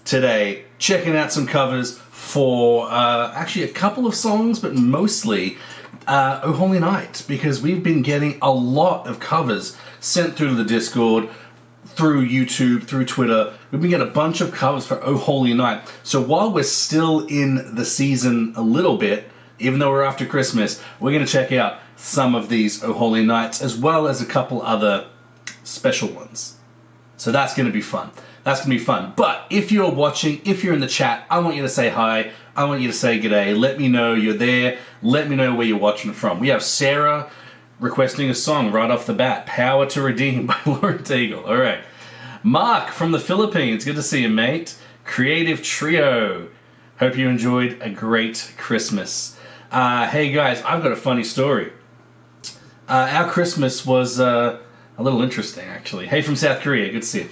today, checking out some covers for actually a couple of songs, but mostly Oh Holy Night, because we've been getting a lot of covers sent through to the Discord, through YouTube, through Twitter. We've been getting a bunch of covers for Oh Holy Night. So while we're still in the season a little bit, even though we're after Christmas, we're going to check out some of these Oh Holy Nights, as well as a couple other special ones. So that's going to be fun. That's going to be fun. But if you're watching, if you're in the chat, I want you to say hi. I want you to say g'day. Let me know you're there. Let me know where you're watching from. We have Sarah requesting a song right off the bat. Power to Redeem by Lauren Teagle. All right. Mark from the Philippines. Good to see you, mate. Creative Trio. Hope you enjoyed a great Christmas. Hey, guys, I've got a funny story. Our Christmas was a little interesting, actually. Hey, from South Korea. Good to see you.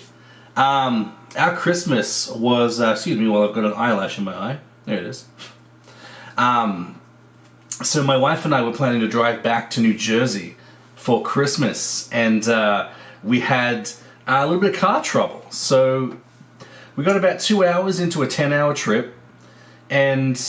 Our Christmas was... excuse me while I've got an eyelash in my eye. There it is. So my wife and I were planning to drive back to New Jersey for Christmas, and we had a little bit of car trouble. So we got about 2 hours into a 10-hour trip, and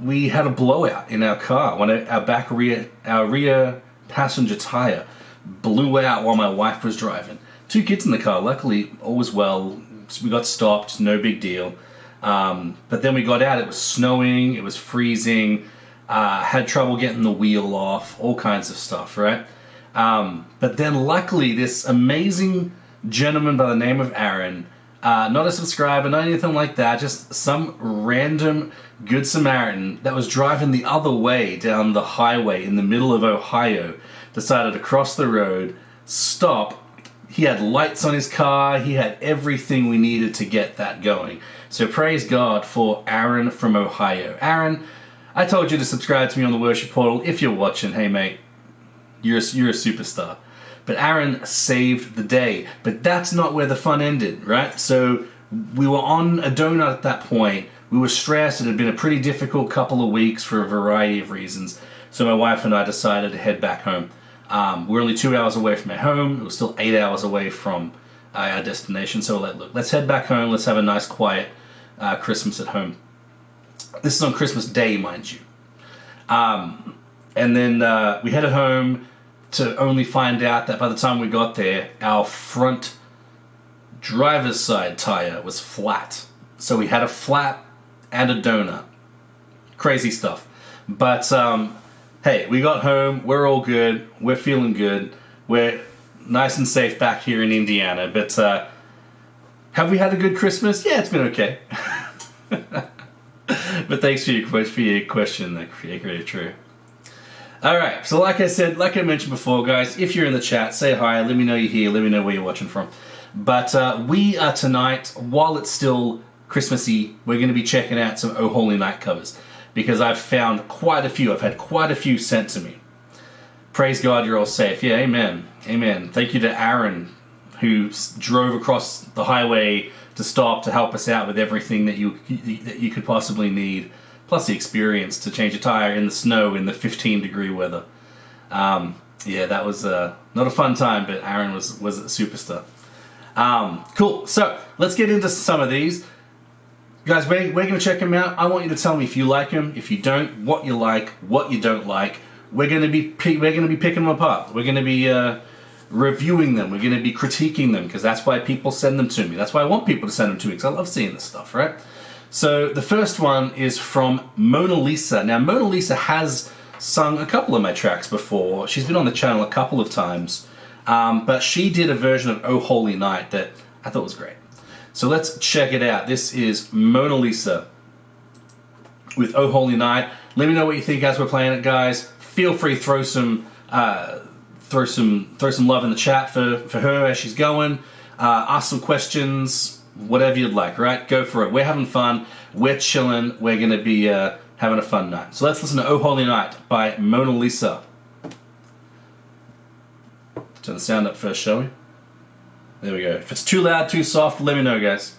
we had a blowout in our car. Our rear passenger tire blew out while my wife was driving. 2 kids in the car. Luckily, all was well. We got stopped. No big deal. But then we got out. It was snowing. It was freezing. Had trouble getting the wheel off. All kinds of stuff, right? But then luckily, this amazing gentleman by the name of Aaron, not a subscriber, not anything like that, just some random Good Samaritan that was driving the other way down the highway in the middle of Ohio, decided to cross the road, stop. He had lights on his car. He had everything we needed to get that going. So praise God for Aaron from Ohio. Aaron, I told you to subscribe to me on the Worship Portal. If you're watching, hey mate, you're a superstar. But Aaron saved the day. But that's not where the fun ended, right? So we were on a donut at that point. We were stressed. It had been a pretty difficult couple of weeks for a variety of reasons. So my wife and I decided to head back home. We're only 2 hours away from our home. It was still 8 hours away from our destination. So let's head back home. Let's have a nice, quiet Christmas at home. This is on Christmas Day, mind you. And then we headed home to only find out that by the time we got there, our front driver's side tire was flat. So we had a flat and a donut. Crazy stuff. But hey, we got home. We're all good. We're feeling good. We're nice and safe back here in Indiana. But have we had a good Christmas? Yeah, it's been okay. But thanks for your question, the Creative True. All right, so like I mentioned before, guys, if you're in the chat, say hi. Let me know you're here. Let me know where you're watching from. But we are tonight, while it's still Christmassy, we're going to be checking out some Oh Holy Night covers, because I've found quite a few. I've had quite a few sent to me. Praise God, you're all safe. Yeah, amen. Amen. Thank you to Aaron, who drove across the highway to stop to help us out with everything that you could possibly need, plus the experience to change a tire in the snow in the 15-degree weather. Yeah, that was not a fun time, but Aaron was a superstar. Cool. So let's get into some of these. Guys, we're going to check them out. I want you to tell me if you like them, if you don't, what you like, what you don't like. We're going to be picking them apart. We're going to be reviewing them. We're going to be critiquing them, because that's why people send them to me. That's why I want people to send them to me, because I love seeing this stuff, right? So the first one is from Mona Lisa. Now, Mona Lisa has sung a couple of my tracks before. She's been on the channel a couple of times, but she did a version of Oh Holy Night that I thought was great. So let's check it out. This is Mona Lisa with Oh Holy Night. Let me know what you think as we're playing it, guys. Feel free to throw some love in the chat for her as she's going. Ask some questions, whatever you'd like, right? Go for it. We're having fun. We're chilling. We're going to be having a fun night. So let's listen to Oh Holy Night by Mona Lisa. Turn the sound up first, shall we? There we go. If it's too loud, too soft, let me know, guys.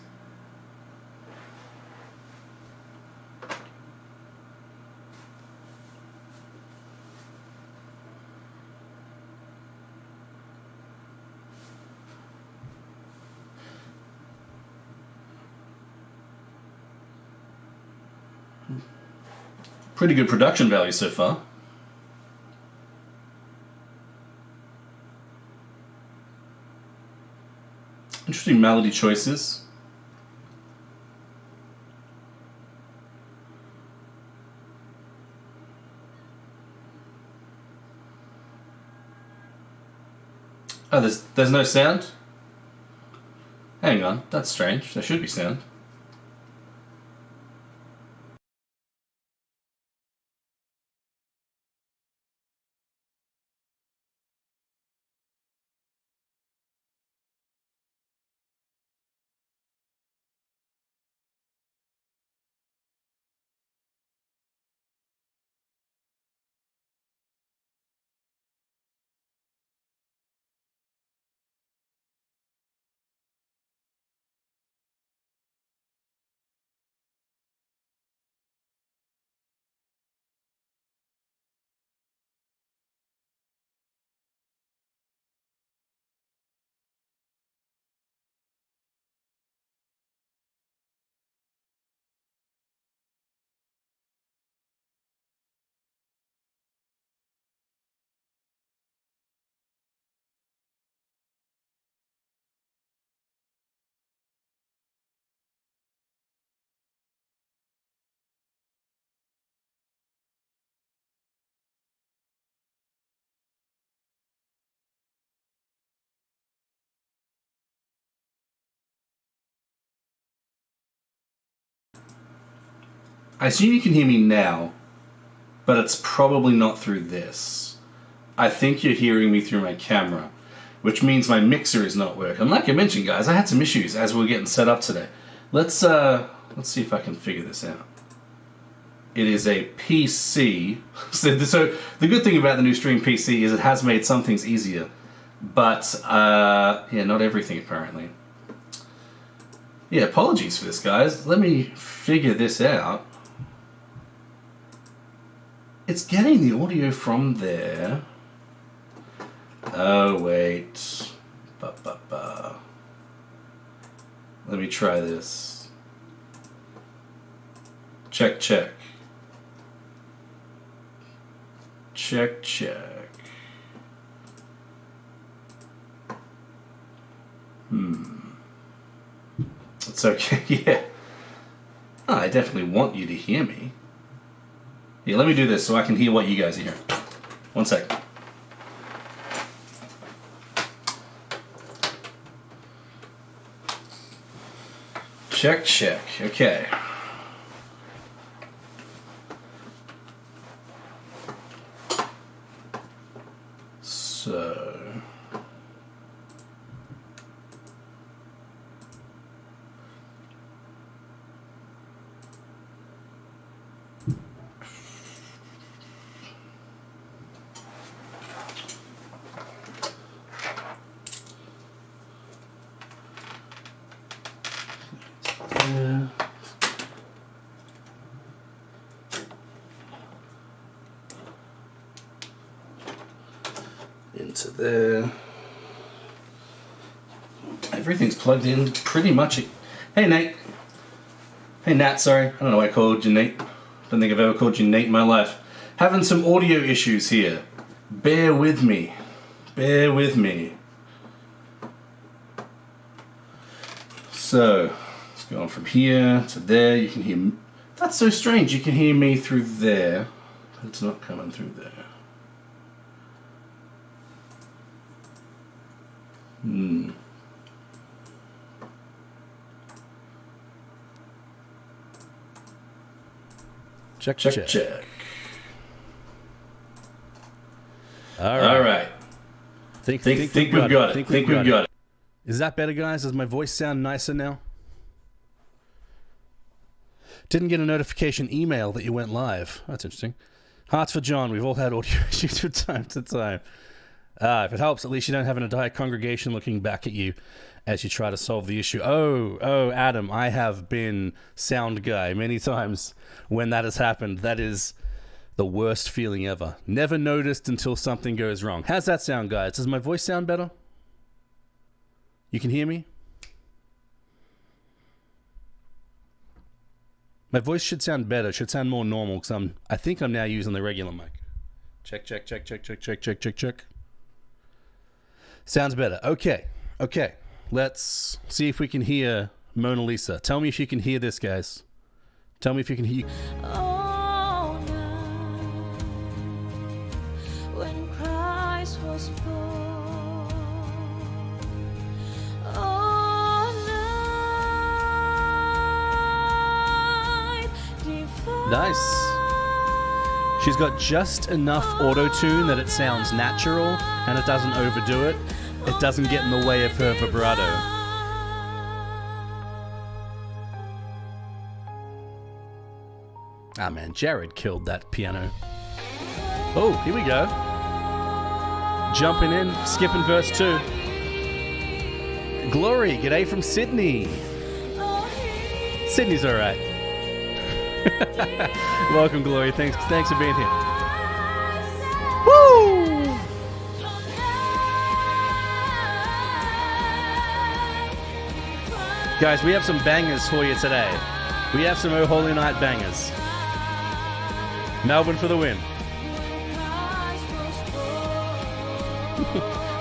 Pretty good production value so far. Interesting melody choices. Oh, there's no sound? Hang on, that's strange. There should be sound. I assume you can hear me now, but it's probably not through this. I think you're hearing me through my camera, which means my mixer is not working. Like I mentioned, guys, I had some issues as we were getting set up today. Let's see if I can figure this out. It is a PC. So the good thing about the new Stream PC is it has made some things easier, but yeah, not everything apparently. Yeah, apologies for this, guys. Let me figure this out. It's getting the audio from there. Oh, wait. Let me try this. Check, check. Check, check. It's okay, yeah. Oh, I definitely want you to hear me. Yeah, let me do this so I can hear what you guys are hearing. One sec. Check, check. Okay. So... into there. Everything's plugged in pretty much. Hey, Nate. Hey, Nat, sorry. I don't know why I called you Nate. Don't think I've ever called you Nate in my life. Having some audio issues here. Bear with me. Bear with me. So, it's going from here to there. You can hear... That's so strange. You can hear me through there, but it's not coming through there. Check, Check, check. check. All right. All right. Think Think we've got it. Think we've got it. Is that better, guys? Does my voice sound nicer now? Didn't get a notification email that you went live. That's interesting. Hearts for John. We've all had audio issues from time to time. If it helps, at least you don't have an entire congregation looking back at you as you try to solve the issue. Oh, Adam, I have been sound guy many times when that has happened. That is the worst feeling ever. Never noticed until something goes wrong. How's that sound, guys? Does my voice sound better? You can hear me? My voice should sound better. It should sound more normal because I think I'm now using the regular mic. Check, check, check, check, check, check, check, check, check. Sounds better. Okay. Let's see if we can hear Mona Lisa. Tell me if you can hear this, guys. Tell me if you can hear. Oh, when Christ was born. Oh, night divine. Nice. She's got just enough auto-tune that it sounds natural and it doesn't overdo it. It doesn't get in the way of her vibrato. Ah man, Jared killed that piano. Oh, here we go. Jumping in, skipping verse 2. Glory, g'day from Sydney. Sydney's alright. Welcome, Glory. Thanks for being here. Woo! Guys, we have some bangers for you today. We have some Oh Holy Night bangers. Melbourne for the win.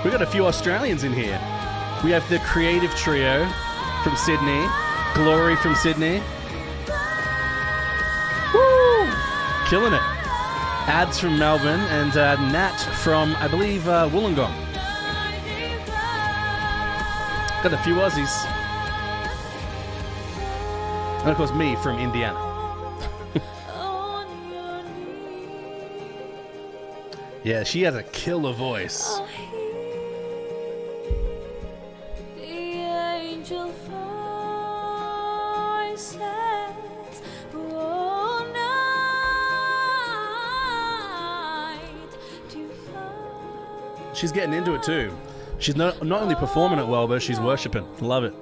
We got a few Australians in here. We have the Creative Trio from Sydney, Glory from Sydney. Woo! Killing it. Ads from Melbourne and Nat from, I believe, Wollongong. Got a few Aussies. And of course me from Indiana. Yeah, she has a killer voice. The angel voices, oh, night divine. She's getting into it too. She's not only performing it well, but she's worshiping. Love it.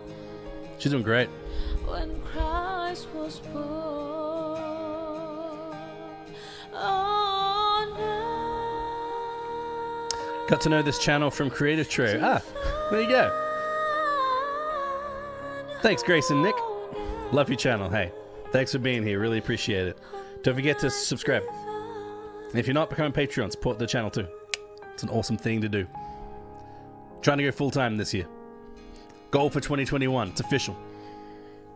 She's doing great. When Christ was born, oh, night. Got to know this channel from Creative Trio. Ah, there you go. Thanks, Grace and Nick. Love your channel. Hey, thanks for being here. Really appreciate it. Don't forget to subscribe. And if you're not, become a Patreon. Support the channel too. It's an awesome thing to do. Trying to go full-time this year. Goal for 2021. It's official.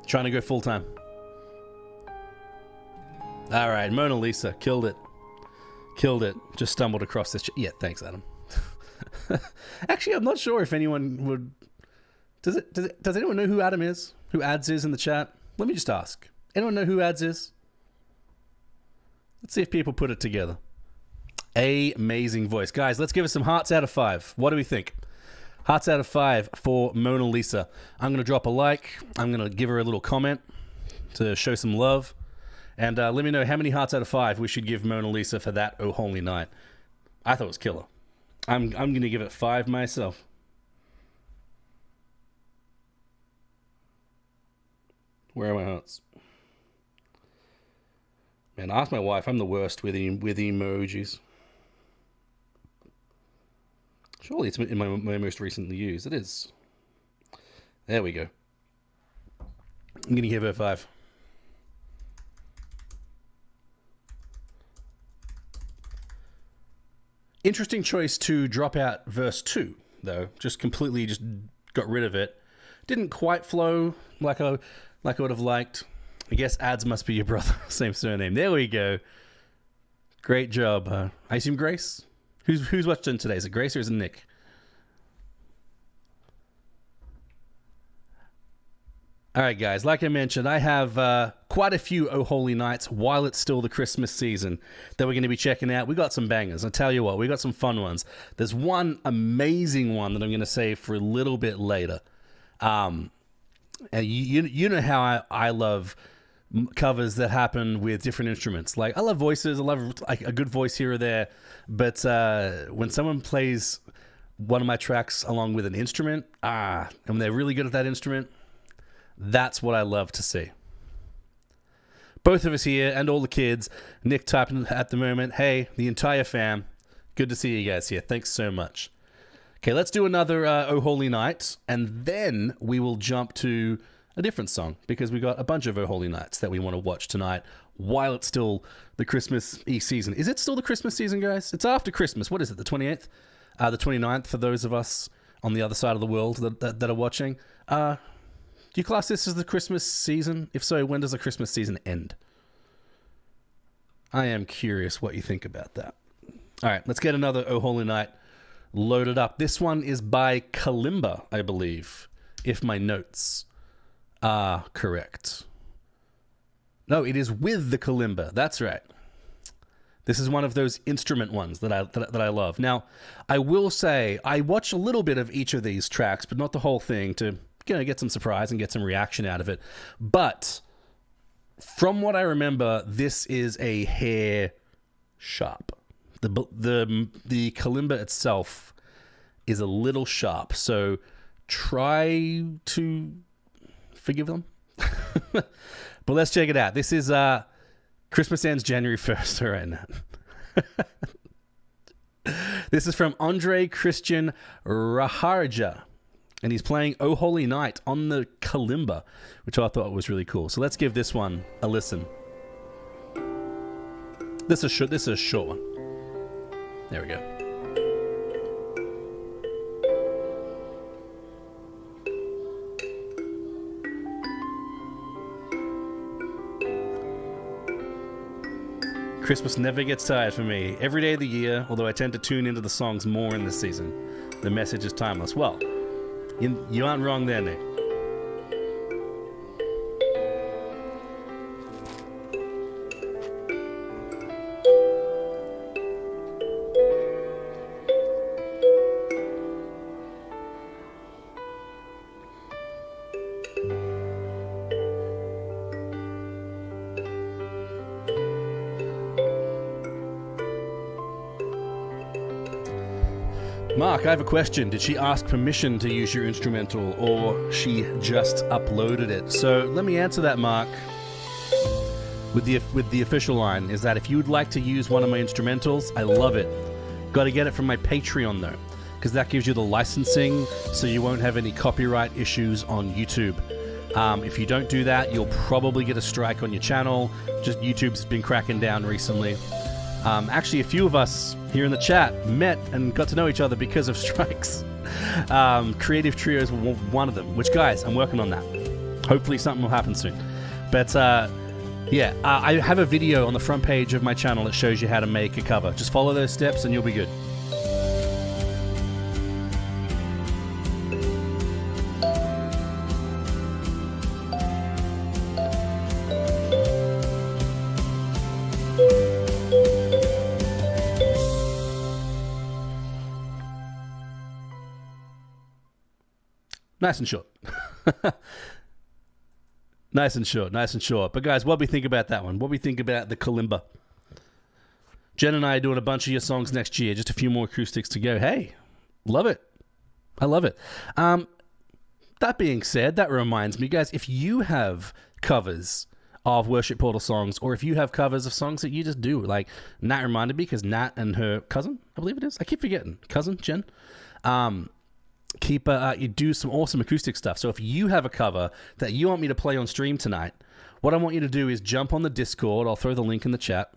Trying to go full-time. All right, Mona Lisa. Killed it. Killed it. Just stumbled across this. Yeah, thanks, Adam. Actually, I'm not sure if anyone would... Does anyone know who Adam is? Who Ads is in the chat? Let me just ask. Anyone know who Ads is? Let's see if people put it together. Amazing voice. Guys, let's give it some hearts out of 5. What do we think? Hearts out of 5 for Mona Lisa. I'm going to drop a like. I'm going to give her a little comment to show some love. And let me know how many hearts out of 5 we should give Mona Lisa for that Oh Holy Night. I thought it was killer. I'm going to give it 5 myself. Where are my hearts? Man, ask my wife. I'm the worst with emojis. Surely it's in my most recently used. It is. There we go. I'm going to give her 5. Interesting choice to drop out verse 2, though. Just completely got rid of it. Didn't quite flow like I would have liked. I guess Ads must be your brother. Same surname. There we go. Great job. I assume Grace? Who's watching today? Is it Grace or is it Nick? All right, guys. Like I mentioned, I have quite a few Oh Holy Nights while it's still the Christmas season that we're going to be checking out. We got some bangers. I'll tell you what, we got some fun ones. There's one amazing one that I'm going to save for a little bit later. And you know how I love covers that happen with different instruments. Like, I love voices. I love like a good voice here or there. But when someone plays one of my tracks along with an instrument, and they're really good at that instrument, that's what I love to see. Both of us here and all the kids. Nick typing at the moment. Hey, the entire fam. Good to see you guys here. Thanks so much. Okay, let's do another Oh Holy Night, and then we will jump to a different song because we got a bunch of Oh Holy Nights that we want to watch tonight while it's still the Christmas season. Is it still the Christmas season, guys? It's after Christmas. What is it, the 28th? The 29th for those of us on the other side of the world that are watching. Do you class this as the Christmas season? If so, when does the Christmas season end? I am curious what you think about that. All right, let's get another Oh Holy Night loaded up. This one is by Kalimba, I believe, if my notes are correct. No, it is with the kalimba. That's right. This is one of those instrument ones that I love. Now, I will say I watch a little bit of each of these tracks, but not the whole thing to get some surprise and get some reaction out of it. But from what I remember, this is a hair sharp. The kalimba itself is a little sharp, so try to forgive them. But let's check it out. This is Christmas ends January 1st. All right, now. This is from Andre Christian Raharja, and he's playing Oh Holy Night on the kalimba, which I thought was really cool. So let's give this one a listen. This is a short one. There we go. Christmas never gets tired for me. Every day of the year, although I tend to tune into the songs more in this season. The message is timeless. Well, you aren't wrong there, Nick. Mark, I have a question. Did she ask permission to use your instrumental, or she just uploaded it? So let me answer that, Mark, with the official line, is that if you would like to use one of my instrumentals, I love it. Got to get it from my Patreon, though, because that gives you the licensing, so you won't have any copyright issues on YouTube. If you don't do that, you'll probably get a strike on your channel. Just YouTube's been cracking down recently. Actually, a few of us here in the chat met and got to know each other because of strikes. Creative Trios were one of them, which, guys, I'm working on that. Hopefully something will happen soon. But, I have a video on the front page of my channel that shows you how to make a cover. Just follow those steps and you'll be good. Nice and short. Nice and short. But guys, what do we think about that one? What do we think about the kalimba? Jen and I are doing a bunch of your songs next year. Just a few more acoustics to go. Hey, love it. I love it. That being said, that reminds me, guys, if you have covers of Worship Portal songs, or if you have covers of songs that you just do, like Nat reminded me, because Nat and her cousin, I believe it is. I keep forgetting. Cousin, Jen. You do some awesome acoustic stuff. So if you have a cover that you want me to play on stream tonight, what I want you to do is jump on the Discord. I'll throw the link in the chat.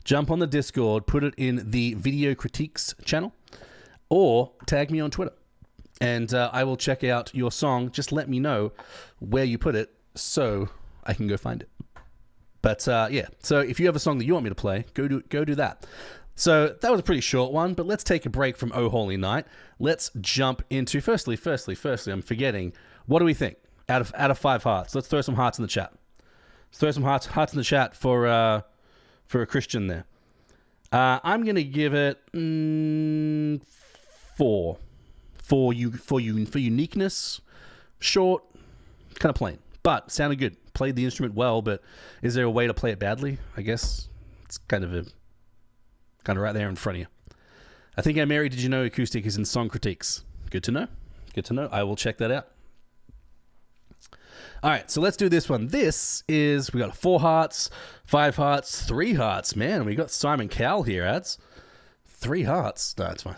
Jump on the Discord, put it in the Video Critiques channel, or tag me on Twitter. And I will check out your song. Just let me know where you put it so I can go find it. But so if you have a song that you want me to play, go do that. So that was a pretty short one, but let's take a break from Oh Holy Night. Let's jump into, firstly, I'm forgetting. What do we think? Out of 5 hearts. Let's throw some hearts in the chat. Let's throw some hearts in the chat for a Christian there. I'm gonna give it 4. For uniqueness, short, kind of plain, but sounded good. Played the instrument well, but is there a way to play it badly? I guess it's kind of right there in front of you. I think I'm married. Did you know acoustic is in song critiques? Good to know. I will check that out. All right, so let's do this one. We got 4 hearts, 5 hearts, 3 hearts. Man, we got Simon Cowell here, ads. 3 hearts. No, it's fine.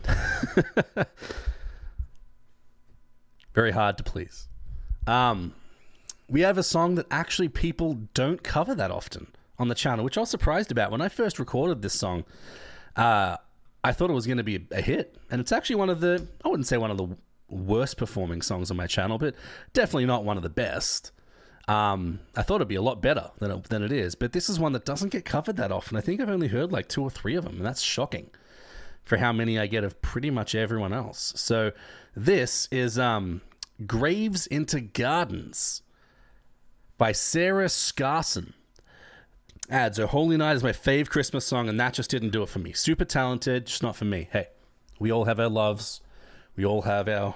Very hard to please. we have a song that actually people don't cover that often on the channel, which I was surprised about. When I first recorded this song, I thought it was going to be a hit. And it's actually one of the, I wouldn't say one of the worst performing songs on my channel, but definitely not one of the best. I thought it'd be a lot better than it is, but this is one that doesn't get covered that often. I think I've only heard like 2 or 3 of them, and that's shocking for how many I get of pretty much everyone else. So this is Graves into Gardens by Sarah Scarson. Adds, "Oh Holy Night is my fave Christmas song, and that just didn't do it for me. Super talented, just not for me." Hey, we all have our loves. We all have our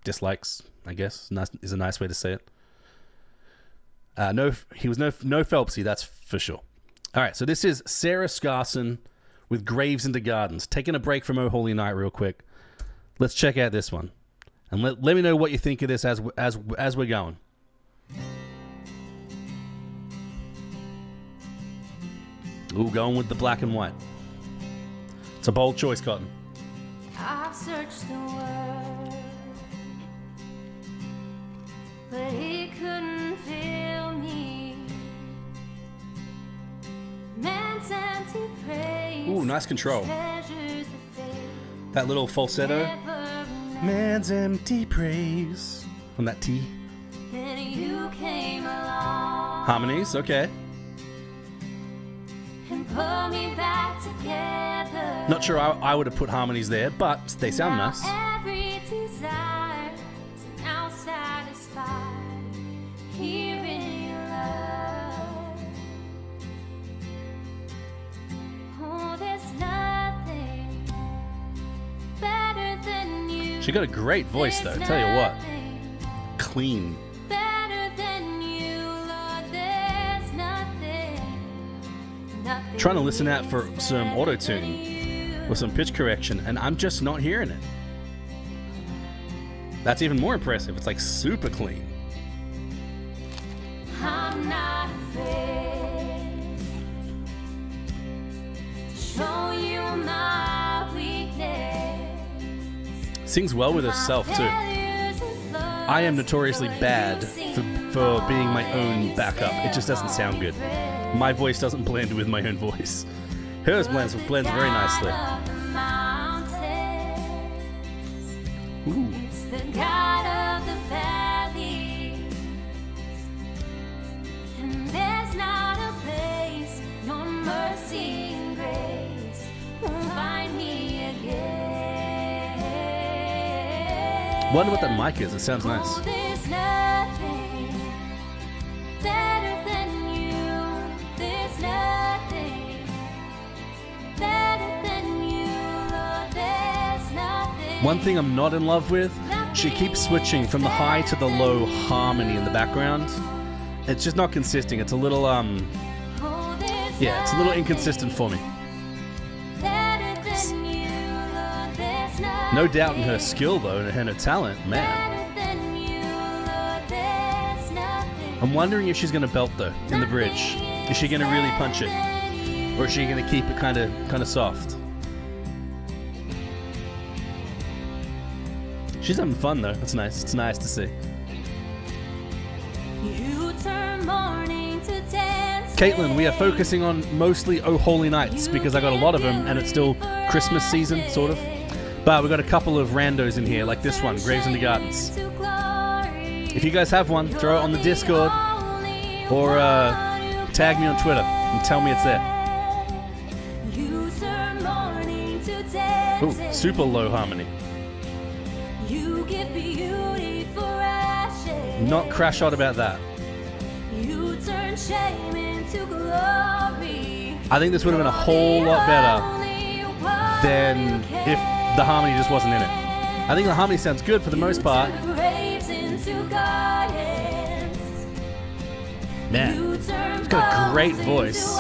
dislikes, I guess, is a nice way to say it. He was no Phelpsy, that's for sure. All right, so this is Sarah Scarson with Graves into Gardens. Taking a break from Oh Holy Night real quick. Let's check out this one. And let me know what you think of this as we're going. Ooh, going with the black and white. It's a bold choice, Cotton. I've searched the world, but he couldn't feel me. Man's empty praise. Ooh, nice control. Treasures the faith That little falsetto. never know. Man's empty praise. On that T. Then you came along Harmonies, okay. and put me back together. Not sure I would have put harmonies there, but they sound Now nice. every desire is now satisfied here in your love. Oh, there's nothing better than you. She got a great voice, though. Tell you what. Clean. Better than you, Lord. There's nothing Trying to listen out for some auto-tune or some pitch correction, and I'm just not hearing it. That's even more impressive. It's like super clean. I'm not afraid to show you my weakness. Sings well with herself, too. I am notoriously bad for being my own backup. It just doesn't sound good. My voice doesn't blend with my own voice. Hers blends very nicely. Ooh. It's the God of the valleys, and there's not a place your mercy and grace won't find me again. Wonder what that mic is. It sounds nice. Oh, there's nothing better than you. There's nothing better than you, Lord. There's nothing. One thing I'm not in love with, she keeps switching from the high to the low harmony in the background. It's just not consistent. It's a little, Oh, there's yeah, it's a little inconsistent for me. better than you, Lord. There's nothing No doubt in her skill, though, and her talent, man. better than you, Lord. There's nothing. I'm wondering if she's going to belt, though, in the bridge. Is she going to really punch it? Or is she going to keep it kind of soft? She's having fun, though. That's nice. It's nice to see. You turn morning to dance. Caitlin, we are focusing on mostly Oh Holy Nights because I got a lot of them and it's still Christmas season, sort of. But we got a couple of randos in here, like this one, Graves in the Gardens. If you guys have one, throw it on the Discord or tag me on Twitter and tell me it's there. Ooh, super low harmony. You give beauty for ashes. Not crash out about that. You turn shame into glory. I think this would have been a whole lot better than if the harmony just wasn't in it. I think the harmony sounds good for the most part. Man, she's got a great voice.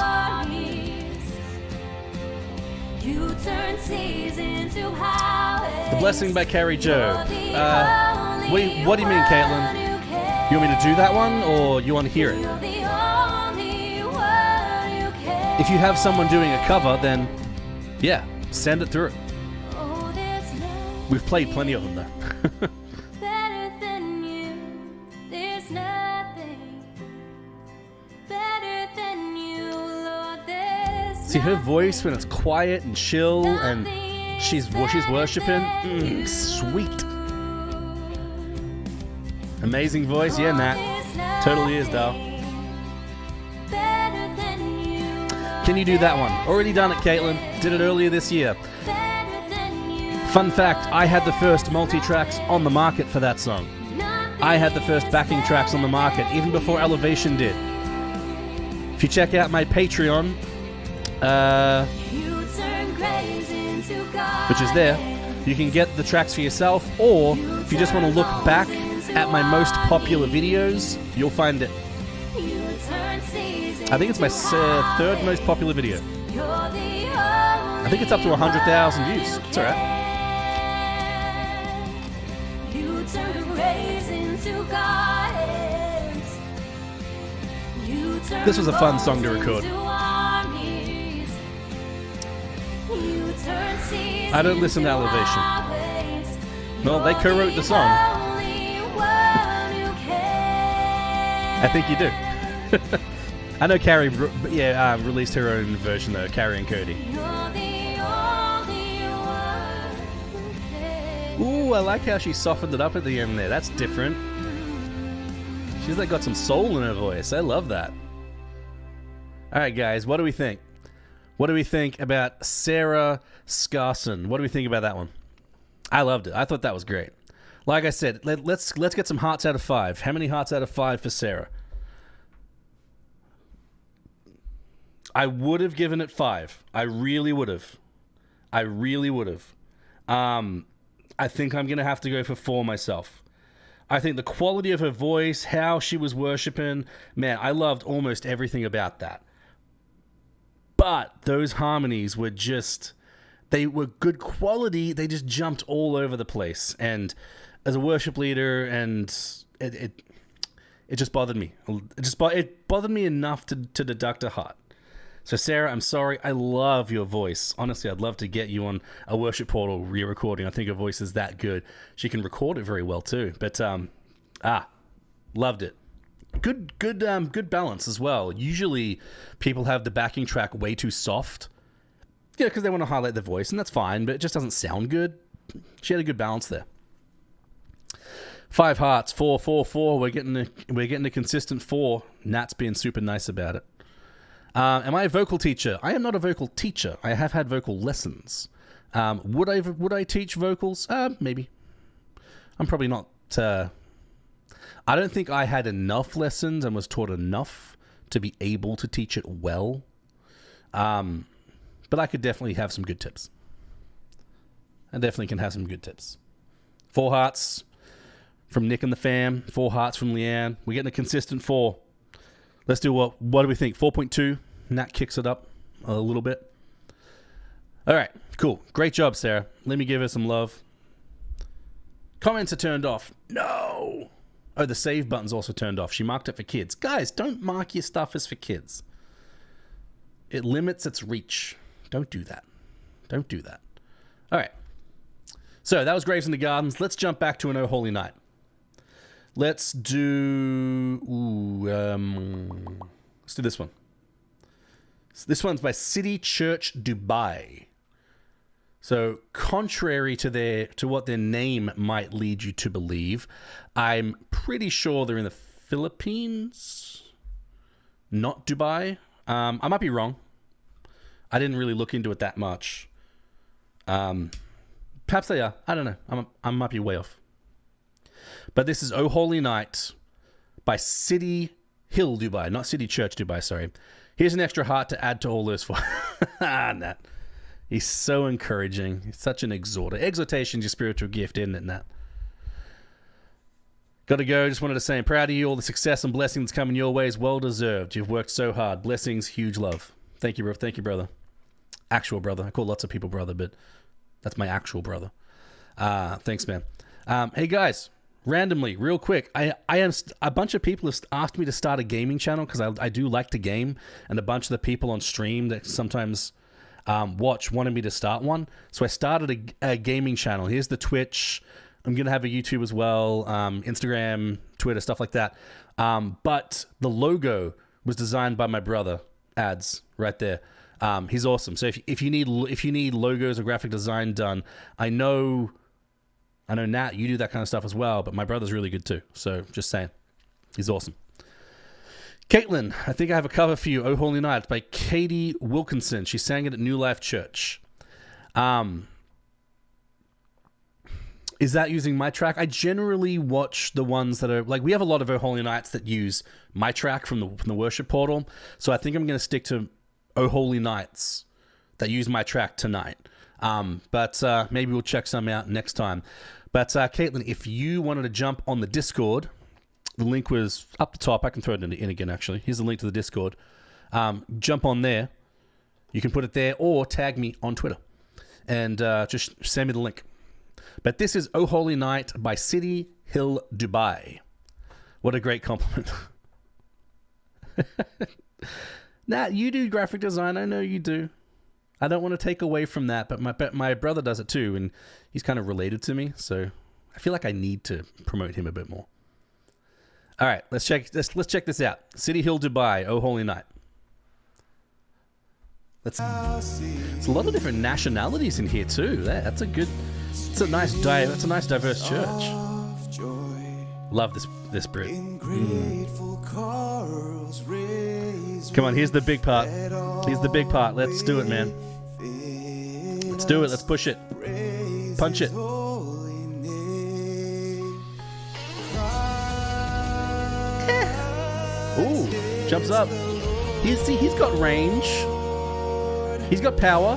The Blessing by Carrie Joe. What do you mean, Caitlin? You want me to do that one, or you want to hear it? If you have someone doing a cover, then yeah, send it through. We've played plenty of them, though. Better than you, there's nothing. See her voice when it's quiet and chill and she's worshiping. Sweet. Amazing voice, yeah, Nat. Totally is, though. Can you do that one? Already done it, Caitlin. Did it earlier this year. Fun fact, I had the first multi-tracks on the market for that song. I had the first backing tracks on the market, even before Elevation did. If you check out my Patreon, which is there, you can get the tracks for yourself, or if you just want to look back at my most popular videos, you'll find it. I think it's my third most popular video. I think it's up to 100,000 views. It's alright. This was a fun song to record. I don't listen to Elevation. Well, they co-wrote the song. I think you do. I know Carrie, released her own version though, Carrie and Cody. Ooh, I like how she softened it up at the end there. That's different. She's like got some soul in her voice. I love that. Alright guys, what do we think? What do we think about Sarah Scarson? What do we think about that one? I loved it. I thought that was great. Like I said, let's get some hearts out of 5. How many hearts out of 5 for Sarah? I would have given it 5. I really would have. I think I'm going to have to go for 4 myself. I think the quality of her voice, how she was worshiping, man, I loved almost everything about that. But those harmonies were just, they were good quality. They just jumped all over the place. And as a worship leader, and it just bothered me. It bothered me enough to deduct a heart. So Sarah, I'm sorry. I love your voice. Honestly, I'd love to get you on a worship portal re-recording. I think her voice is that good. She can record it very well too. But loved it. Good balance as well. Usually, people have the backing track way too soft. Yeah, because they want to highlight their voice, and that's fine. But it just doesn't sound good. She had a good balance there. 5 hearts, 4, 4, 4. We're getting a consistent 4. Nat's being super nice about it. Am I a vocal teacher? I am not a vocal teacher. I have had vocal lessons. Would I teach vocals? Maybe. I'm probably not. I don't think I had enough lessons and was taught enough to be able to teach it well. But I could definitely have some good tips. I definitely can have some good tips. 4 hearts from Nick and the fam. 4 hearts from Leanne. We're getting a consistent 4. Let's do what do we think? 4.2. Nat kicks it up a little bit. All right, cool. Great job, Sarah. Let me give her some love. Comments are turned off. No. Oh, the save button's also turned off. She marked it for kids. Guys, don't mark your stuff as for kids. It limits its reach. Don't do that. Don't do that. All right. So that was Graves in the Gardens. Let's jump back to an Oh Holy Night. Let's do let's do this one. So this one's by City Church Dubai. So contrary to what their name might lead you to believe, I'm pretty sure they're in the Philippines, not Dubai. I might be wrong. I didn't really look into it that much. Perhaps they are. I don't know. I might be way off. But this is Oh Holy Night by City Hill Dubai, not City Church Dubai, sorry. Here's an extra heart to add to all those 4. Nat. He's so encouraging. He's such an exhorter. Exhortation's your spiritual gift, isn't it, Nat? Gotta go. Just wanted to say I'm proud of you. All the success and blessings coming your way is well deserved. You've worked so hard. Blessings, huge love. Thank you, bro. Thank you, brother. Actual brother. I call lots of people brother, but that's my actual brother. Thanks, man. Hey, guys. Randomly, real quick, I am a bunch of people have asked me to start a gaming channel because I do like to game, and a bunch of the people on stream that sometimes watch wanted me to start one. So I started a gaming channel. Here's the Twitch. I'm gonna have a YouTube as well, Instagram, Twitter, stuff like that. But the logo was designed by my brother. Ads right there. He's awesome. So if you need logos or graphic design done, I know Nat, you do that kind of stuff as well, but my brother's really good too. So just saying, he's awesome. Caitlin, I think I have a cover for you, "Oh Holy Night" by Katie Wilkinson. She sang it at New Life Church. Is that using my track? I generally watch the ones that are like, we have a lot of "Oh Holy Nights" that use my track from the worship portal. So I think I'm going to stick to "Oh Holy Nights" that use my track tonight. But maybe we'll check some out next time. But Caitlin, if you wanted to jump on the Discord, the link was up the top. I can throw it in again, actually. Here's the link to the Discord. Jump on there. You can put it there or tag me on Twitter. And just send me the link. But this is "Oh Holy Night" by City Hill Dubai. What a great compliment. Nat, you do graphic design. I know you do. I don't want to take away from that, but my brother does it too, and he's kind of related to me, so I feel like I need to promote him a bit more. All right, let's check this out. City Hill Dubai, "Oh Holy Night." It's a lot of different nationalities in here too. That's a nice diverse church. Love this Brit. Come on, here's the big part. Let's do it, man. Let's do it. Let's push it. Punch it. Ooh, jumps up. He's got range. He's got power.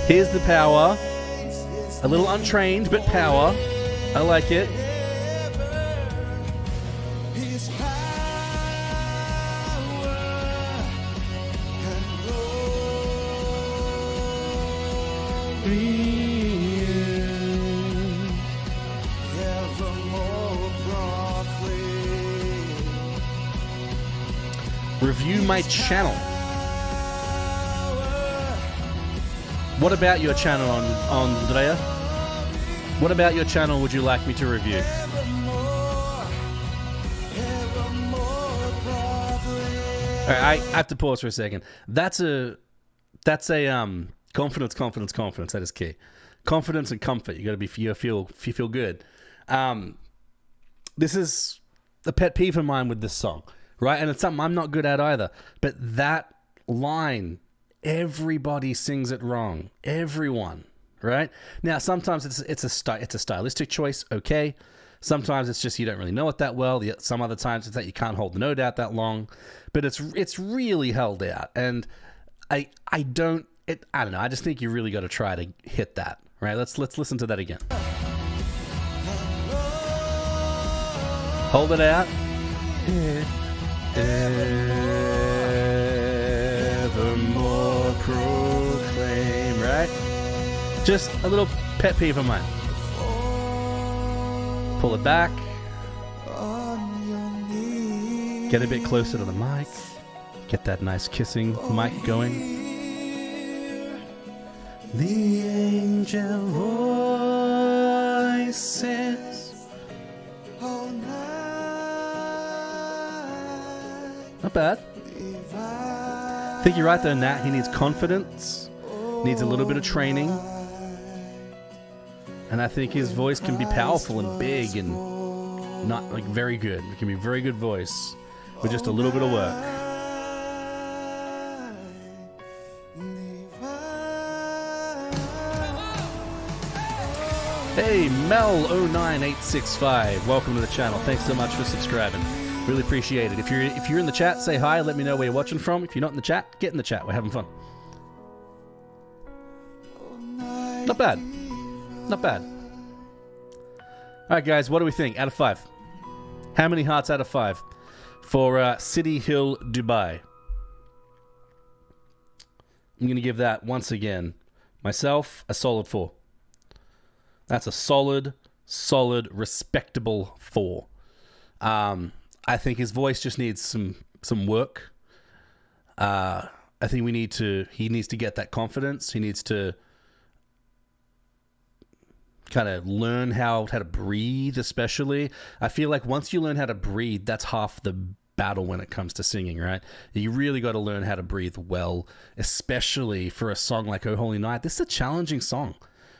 Here's the power. A little untrained, but power. I like it. Review my channel. What about your channel on Andrea? What about your channel would you like me to review? All right, I have to pause for a second. That's a confidence. That is key. Confidence and comfort. You got to feel good. This is a pet peeve of mine with this song, right? And it's something I'm not good at either. But that line, everybody sings it wrong. Everyone, right? Now, sometimes it's a stylistic choice, okay. Sometimes it's just you don't really know it that well. Some other times it's that you can't hold the note out that long. But it's really held out. And I don't know. I just think you really got to try to hit that, right? Let's listen to that again. Hold it out. Evermore proclaim, right? Just a little pet peeve of mine. Pull it back. Get a bit closer to the mic. Get that nice kissing mic going. The angel voices. Not bad. I think you're right though, Nat. He needs confidence. Needs a little bit of training. And I think his voice can be powerful and big and not like very good. It can be a very good voice with just a little bit of work. Hey, Mel09865, welcome to the channel. Thanks so much for subscribing. Really appreciate it. If you're in the chat, say hi. Let me know where you're watching from. If you're not in the chat, get in the chat. We're having fun. Not bad. Not bad. All right, guys, what do we think? Out of 5. How many hearts out of 5 for City Hill Dubai? I'm going to give that, once again, myself, a solid 4. That's a solid, respectable 4. I think his voice just needs some work. I think he needs to get that confidence. He needs to kind of learn how to breathe, especially. I feel like once you learn how to breathe, that's half the battle when it comes to singing, right? You really got to learn how to breathe well, especially for a song like Oh Holy Night. This is a challenging song.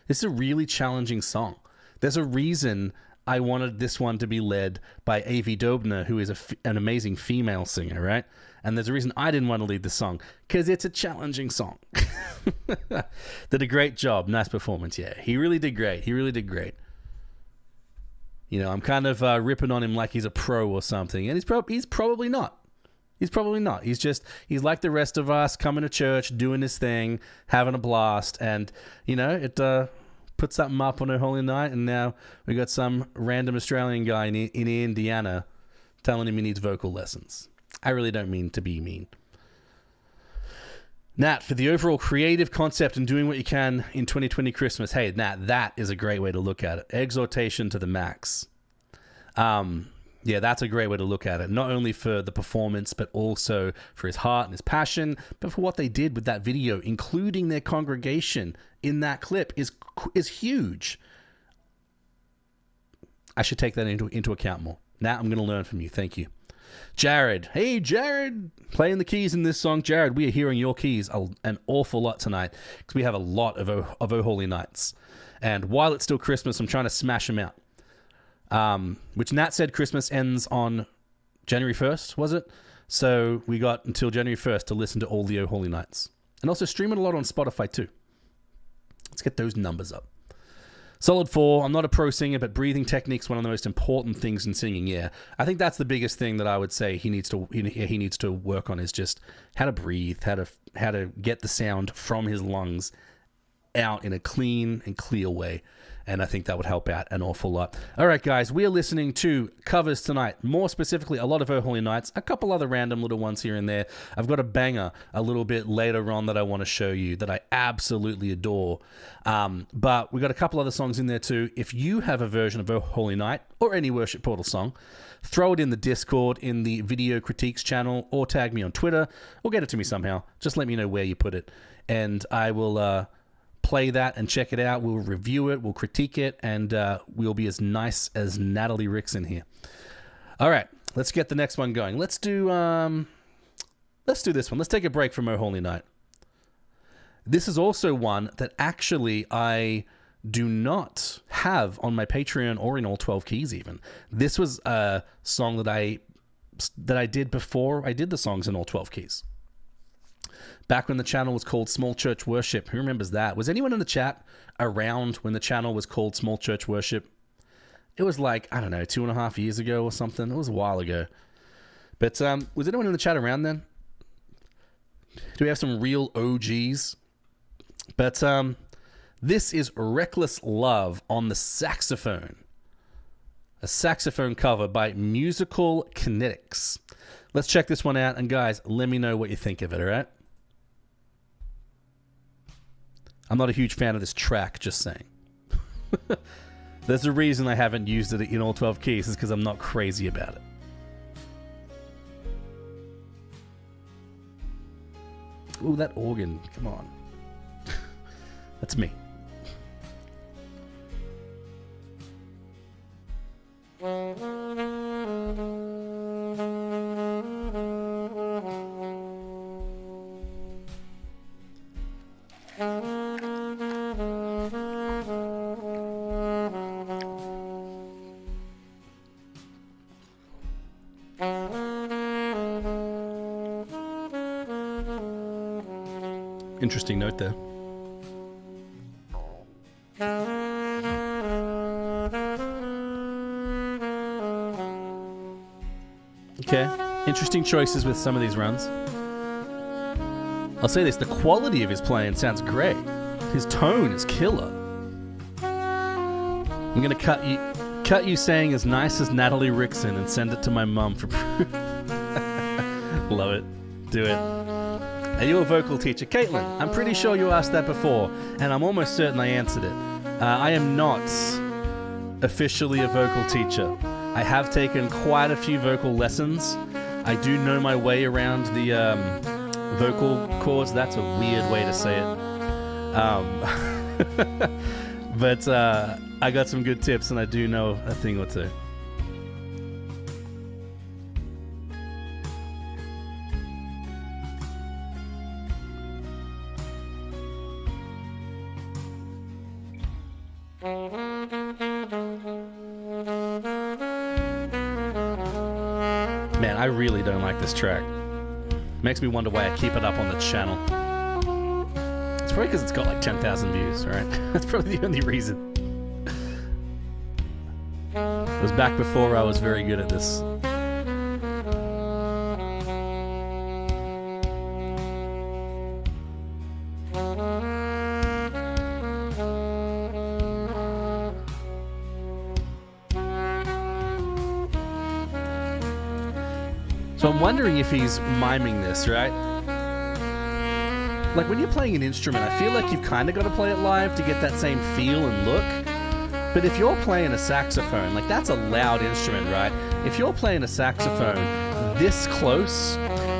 This is a really challenging song. There's a reason I wanted this one to be led by Avi Dobner, who is an amazing female singer, right? And there's a reason I didn't want to lead the song, because it's a challenging song. Did a great job. Nice performance, yeah. He really did great. He really did great. You know, I'm kind of ripping on him like he's a pro or something, and he's probably not. He's probably not. He's like the rest of us, coming to church, doing his thing, having a blast, and, you know, it put something up on a holy night, and now we got some random Australian guy in Indiana telling him he needs vocal lessons. I really don't mean to be mean. Nat, for the overall creative concept and doing what you can in 2020 Christmas, hey, Nat, that is a great way to look at it. Exhortation to the max. Yeah, that's a great way to look at it. Not only for the performance, but also for his heart and his passion, but for what they did with that video, including their congregation in that clip is huge. I should take that into account more. Nat, I'm going to learn from you. Thank you. Jared. Hey, Jared. Playing the keys in this song. Jared, we are hearing your keys an awful lot tonight because we have a lot of Oh Holy Nights. And while it's still Christmas, I'm trying to smash them out. Which Nat said Christmas ends on January 1st, was it? So we got until January 1st to listen to all the Oh Holy Nights. And also stream it a lot on Spotify too. Let's get those numbers up. Solid 4. I'm not a pro singer, but breathing technique's one of the most important things in singing. Yeah, I think that's the biggest thing that I would say he needs to work on is just how to breathe, how to get the sound from his lungs out in a clean and clear way. And I think that would help out an awful lot. All right, guys, we are listening to covers tonight. More specifically, a lot of Oh Holy Nights, a couple other random little ones here and there. I've got a banger a little bit later on that I want to show you that I absolutely adore. But we got a couple other songs in there too. If you have a version of Oh Holy Night or any Worship Portal song, throw it in the Discord, in the Video Critiques channel, or tag me on Twitter, or get it to me somehow. Just let me know where you put it. And I will play that and check it out. We'll review it, we'll critique it, and we'll be as nice as Natalie Rickson here. All right, let's get the next one going. Let's do this one. Let's take a break from Oh Holy Night. This is also one that actually I do not have on my Patreon or in all 12 keys even. This was a song that I did before I did the songs in all 12 keys. Back when the channel was called Small Church Worship. Who remembers that? Was anyone in the chat around when the channel was called Small Church Worship? It was like, I don't know, 2.5 years ago or something. It was a while ago. But was anyone in the chat around then? Do we have some real OGs? But this is Reckless Love on the saxophone. A saxophone cover by Musical Kinetics. Let's check this one out. And guys, let me know what you think of it, all right? I'm not a huge fan of this track, just saying. There's a reason I haven't used it in all 12 keys, is because I'm not crazy about it. Ooh, that organ, come on. That's me. Interesting note there. Okay, interesting choices with some of these runs. I'll say this, the quality of his playing sounds great. His tone is killer. I'm gonna cut you saying as nice as Natalie Rickson and send it to my mum for proof. Love it. Do it. Are you a vocal teacher? Caitlin, I'm pretty sure you asked that before, and I'm almost certain I answered it. I am not officially a vocal teacher. I have taken quite a few vocal lessons. I do know my way around the vocal cords. That's a weird way to say it. But I got some good tips, and I do know a thing or two. Man, I really don't like this track. Makes me wonder why I keep it up on the channel. It's probably because it's got like 10,000 views, right? That's probably the only reason. It was back before I was very good at this. So I'm wondering if he's miming this, right? Like when you're playing an instrument, I feel like you've kind of got to play it live to get that same feel and look. But if you're playing a saxophone, like that's a loud instrument, right? If you're playing a saxophone this close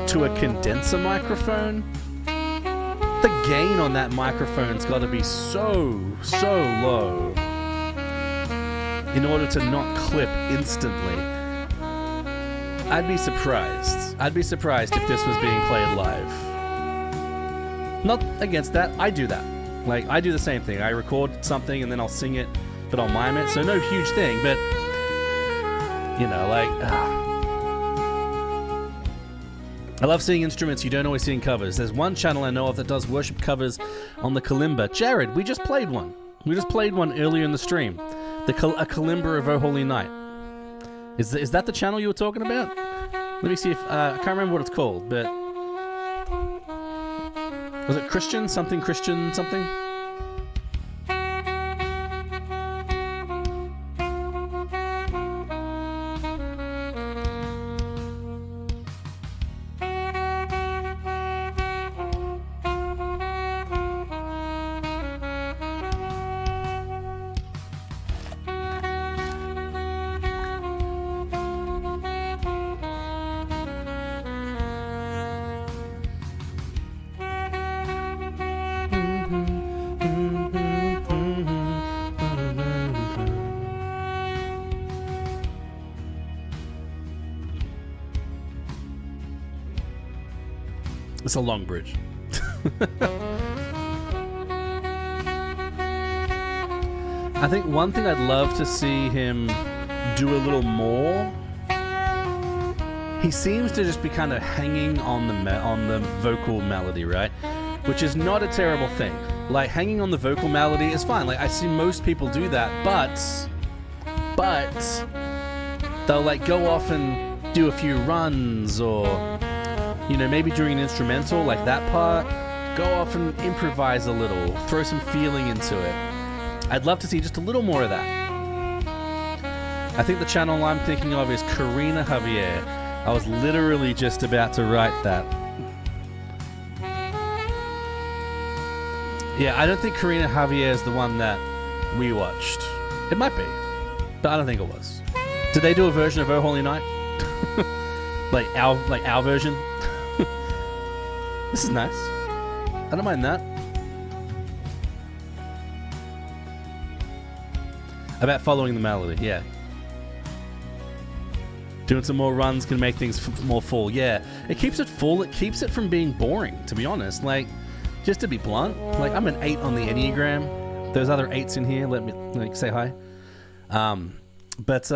to a condenser microphone, the gain on that microphone's got to be so low in order to not clip instantly. I'd be surprised. I'd be surprised if this was being played live. Not against that. I do that. Like, I do the same thing. I record something and then I'll sing it, but I'll mime it. So no huge thing, but, you know, like... I love seeing instruments you don't always see in covers. There's one channel I know of that does worship covers on the kalimba. Jared, we just played one. We just played one earlier in the stream. A kalimba of O Holy Night. Is that the channel you were talking about? Let me see if... I can't remember what it's called, but... Was it Christian? Something Christian something? It's a long bridge. I think one thing I'd love to see him do a little more. He seems to just be kind of hanging on the vocal melody, right? Which is not a terrible thing. Like, hanging on the vocal melody is fine. Like, I see most people do that, but they'll like go off and do a few runs, or you know, maybe during an instrumental, like that part, go off and improvise a little, throw some feeling into it. I'd love to see just a little more of that. I think the channel I'm thinking of is Karina Javier. I was literally just about to write that. Yeah, I don't think Karina Javier is the one that we watched. It might be, but I don't think it was. Did they do a version of Oh Holy Night? like our version? This is nice. I don't mind that. About following the melody, yeah. Doing some more runs can make things more full. Yeah, it keeps it full. It keeps it from being boring, to be honest. Like, just to be blunt, like I'm an 8 on the Enneagram. There's other 8s in here. Let me say hi. But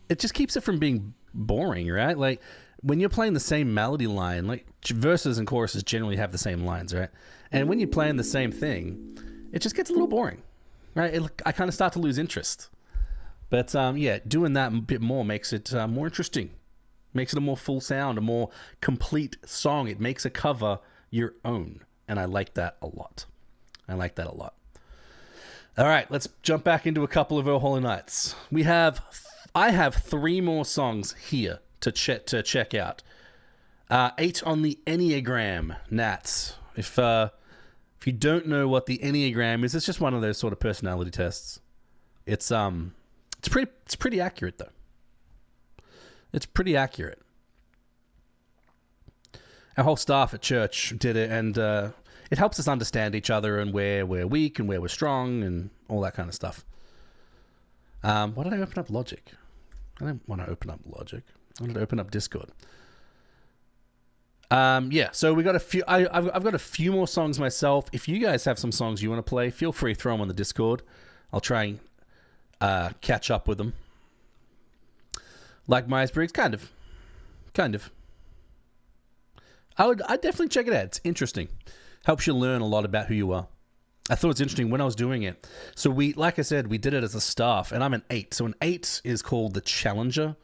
it just keeps it from being boring, right? Like, when you're playing the same melody line, like verses and choruses generally have the same lines, right? And when you're playing the same thing, it just gets a little boring, right? I kind of start to lose interest. But yeah, doing that a bit more makes it more interesting. Makes it a more full sound, a more complete song. It makes a cover your own. And I like that a lot. I like that a lot. All right, let's jump back into a couple of Oh Holy Nights. I have 3 more songs here to check out. 8 on the Enneagram, Nats. If you don't know what the Enneagram is, it's just one of those sort of personality tests. It's pretty accurate though. It's pretty accurate. Our whole staff at church did it, and it helps us understand each other and where we're weak and where we're strong and all that kind of stuff. Why did I open up Logic? I don't want to open up Logic. I wanted to open up Discord. Yeah, so we got a few. I've got a few more songs myself. If you guys have some songs you want to play, feel free to throw them on the Discord. I'll try and catch up with them. Like Myers-Briggs, kind of. I'd definitely check it out. It's interesting. Helps you learn a lot about who you are. I thought it's interesting when I was doing it. So like I said, we did it as a staff, and I'm an 8. So an 8 is called the challenger.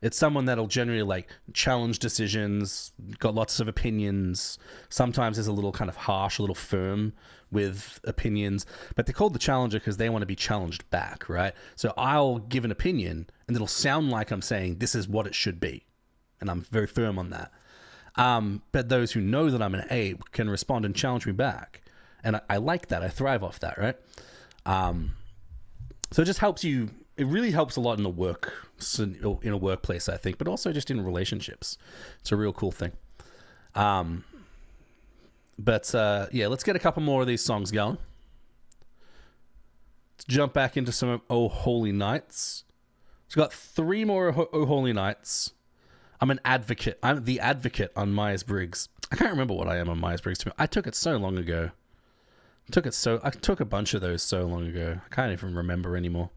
It's someone that'll generally like challenge decisions, got lots of opinions. Sometimes is a little kind of harsh, a little firm with opinions, but they're called the challenger because they want to be challenged back, right? So I'll give an opinion and it'll sound like I'm saying this is what it should be. And I'm very firm on that. But those who know that I'm an 8 can respond and challenge me back. And I like that. I thrive off that, right? So it just helps you. It really helps a lot in a workplace, I think, but also just in relationships. It's a real cool thing. But let's get a couple more of these songs going. Let's jump back into some of Oh Holy Nights. So we've got 3 more Oh Holy Nights. I'm an advocate. I'm the advocate on Myers-Briggs. I can't remember what I am on Myers-Briggs. I took it so long ago. I took a bunch of those so long ago. I can't even remember anymore.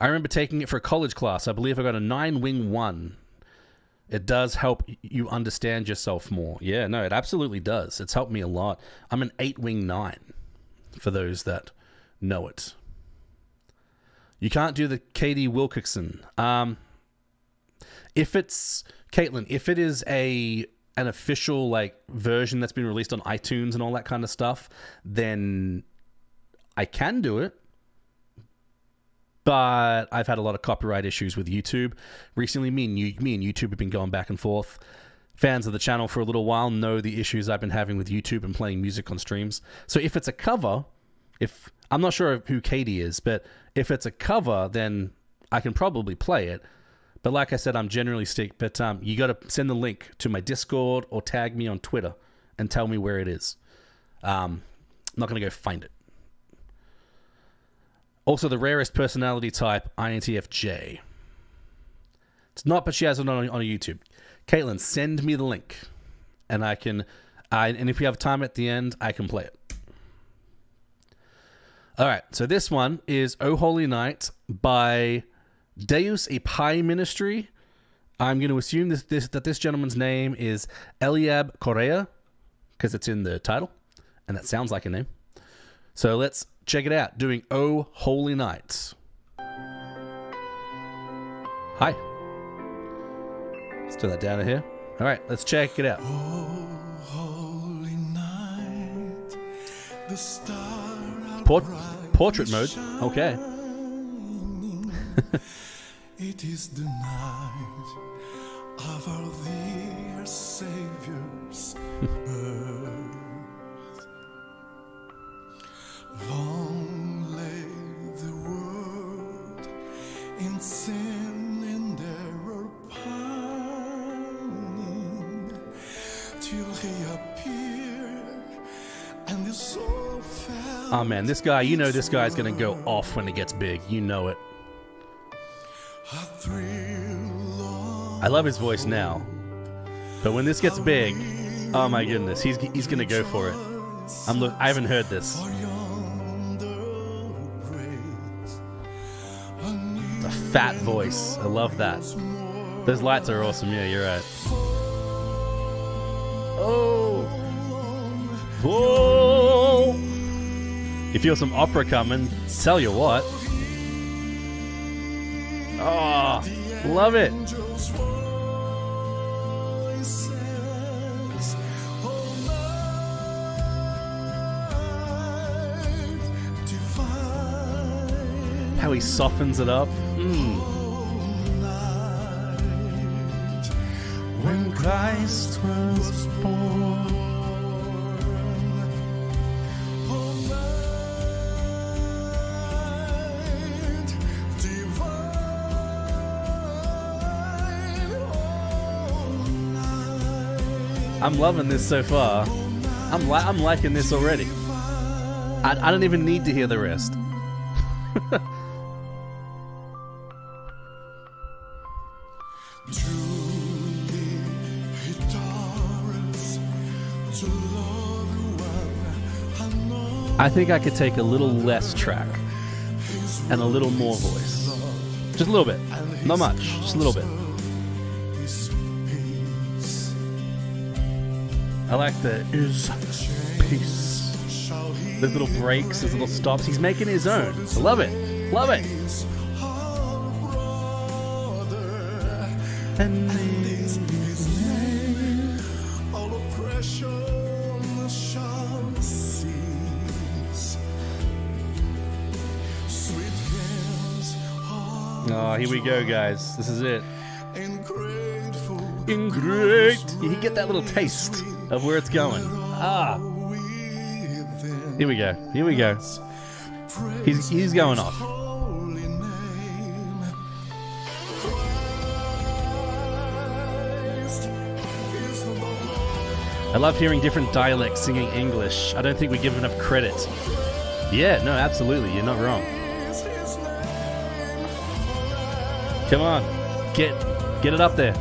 I remember taking it for a college class. I believe I got a 9 wing 1. It does help you understand yourself more. Yeah, no, it absolutely does. It's helped me a lot. I'm an 8 wing 9 for those that know it. You can't do the KD Wilkerson. If it's Caitlin, if it is an official like version that's been released on iTunes and all that kind of stuff, then I can do it. But I've had a lot of copyright issues with YouTube recently. Me and YouTube have been going back and forth. Fans of the channel for a little while know the issues I've been having with YouTube and playing music on streams. So if it's a cover, I'm not sure who Katie is, but if it's a cover, then I can probably play it. But like I said, I'm generally stick. But you got to send the link to my Discord or tag me on Twitter and tell me where it is. I'm not going to go find it. Also, the rarest personality type, INTFJ. It's not, but she has it on YouTube. Caitlin, send me the link, and and if we have time at the end, I can play it. All right, so this one is "Oh Holy Night" by Deus, a Pie Ministry. I'm going to assume that this gentleman's name is Eliab Correa, because it's in the title, and that sounds like a name. So let's check it out, doing "Oh Holy Night." Hi. Let's turn that down here. All right, let's check it out. Oh, holy night, the star Portrait mode. Okay. It is the night of our dear Savior's birth. Long lay the world in sin and error pining, till he appeared and the soul fell. Oh man, this guy's gonna go off when it gets big. You know it. I love his voice now, but when this gets big, oh my goodness, he's gonna go for it. I haven't heard this. A fat voice. I love that. Those lights are awesome. Yeah, you're right. Oh. Whoa. You feel some opera coming. Tell you what. Oh, love it. How he softens it up. When Christ was born, I'm loving this so far. I'm liking this already. I don't even need to hear the rest. truly he taught us to love one another. I think I could take a little less track and a little more voice. Just a little bit. Not much. Just a little bit. I like the is peace. Those little breaks, those little stops. He's making his own. I love it. Love it. And his name, all oppression shall cease. Sweet hands. Oh, here we go, guys. This is it. In great. You get that little taste of where it's going. Ah. Here we go. Here we go. He's going off. I love hearing different dialects singing English. I don't think we give enough credit. Yeah, no, absolutely. You're not wrong. Come on. Get it up there.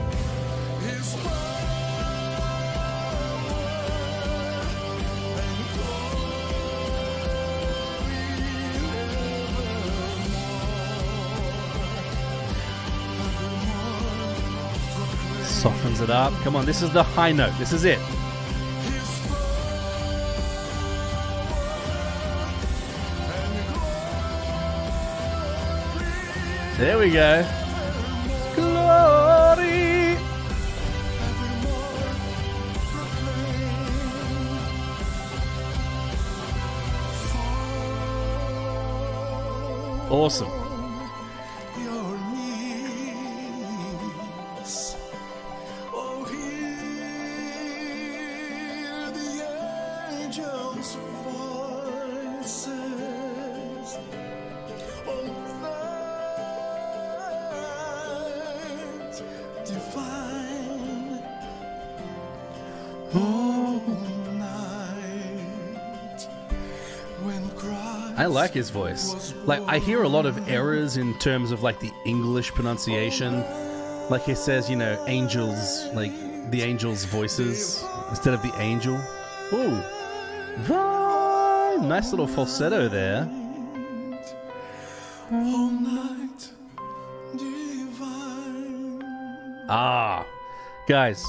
Softens it up. Come on, this is the high note. This is it. There we go. Glory. Awesome. I like his voice. Like, I hear a lot of errors in terms of like the English pronunciation. Like he says, you know, angels, like the angels' voices instead of the angel. Ooh. Nice little falsetto there. Ah. Guys,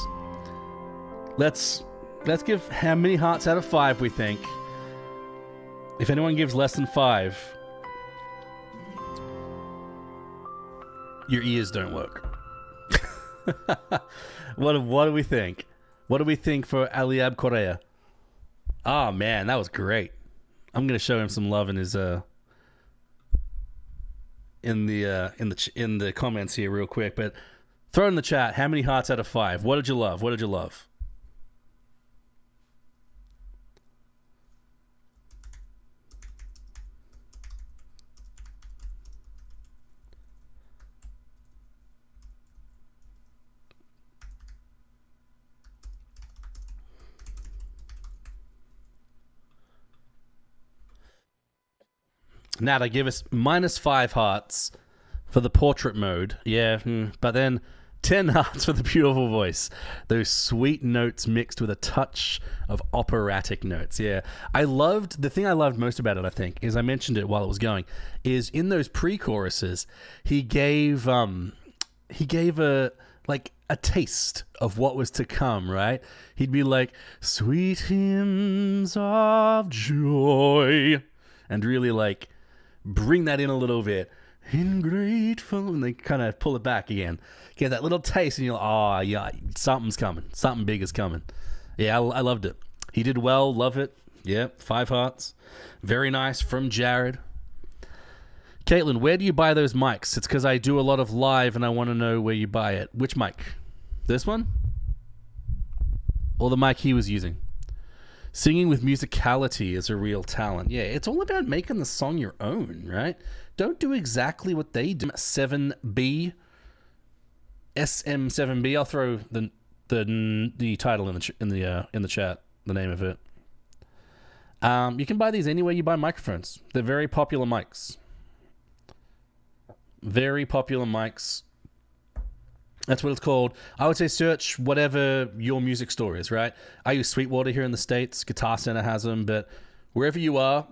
let's give how many hearts out of 5 we think. If anyone gives less than 5, your ears don't work. What do we think? What do we think for Aliab Correa? Oh man, that was great. I'm gonna show him some love in his in the comments here real quick. But throw in the chat how many hearts out of 5. What did you love? What did you love? Nada, give us -5 hearts for the portrait mode. Yeah, but then 10 hearts for the beautiful voice. Those sweet notes mixed with a touch of operatic notes. Yeah, the thing I loved most about it, I think, is I mentioned it while it was going, is in those pre-choruses, he gave a taste of what was to come, right? He'd be like, sweet hymns of joy, and really like bring that in a little bit. In grateful, and they kind of pull it back again. Get that little taste, and you're like, oh, yeah, something's coming. Something big is coming. Yeah, I loved it. He did well. Love it. Yeah, 5 hearts. Very nice from Jared. Caitlin, where do you buy those mics? It's because I do a lot of live, and I want to know where you buy it. Which mic? This one? Or the mic he was using? Singing with musicality is a real talent. Yeah, it's all about making the song your own, right? Don't do exactly what they do. SM7B. I'll throw the title in the chat, the name of it. You can buy these anywhere you buy microphones. They're very popular mics. Very popular mics. That's what it's called. I would say search whatever your music store is, right? I use Sweetwater here in the States. Guitar Center has them, but wherever you are,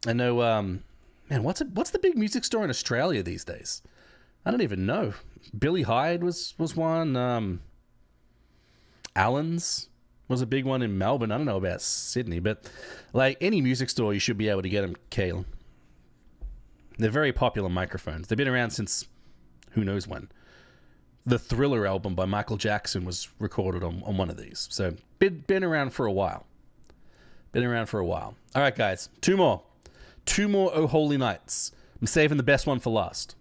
I know, man, what's the big music store in Australia these days? I don't even know. Billy Hyde was one. Allen's was a big one in Melbourne. I don't know about Sydney, but like any music store, you should be able to get them, Kale. They're very popular microphones. They've been around since who knows when. The Thriller album by Michael Jackson was recorded on one of these. So been around for a while. Been around for a while. All right, guys. Two more. Oh Holy Nights. I'm saving the best one for last.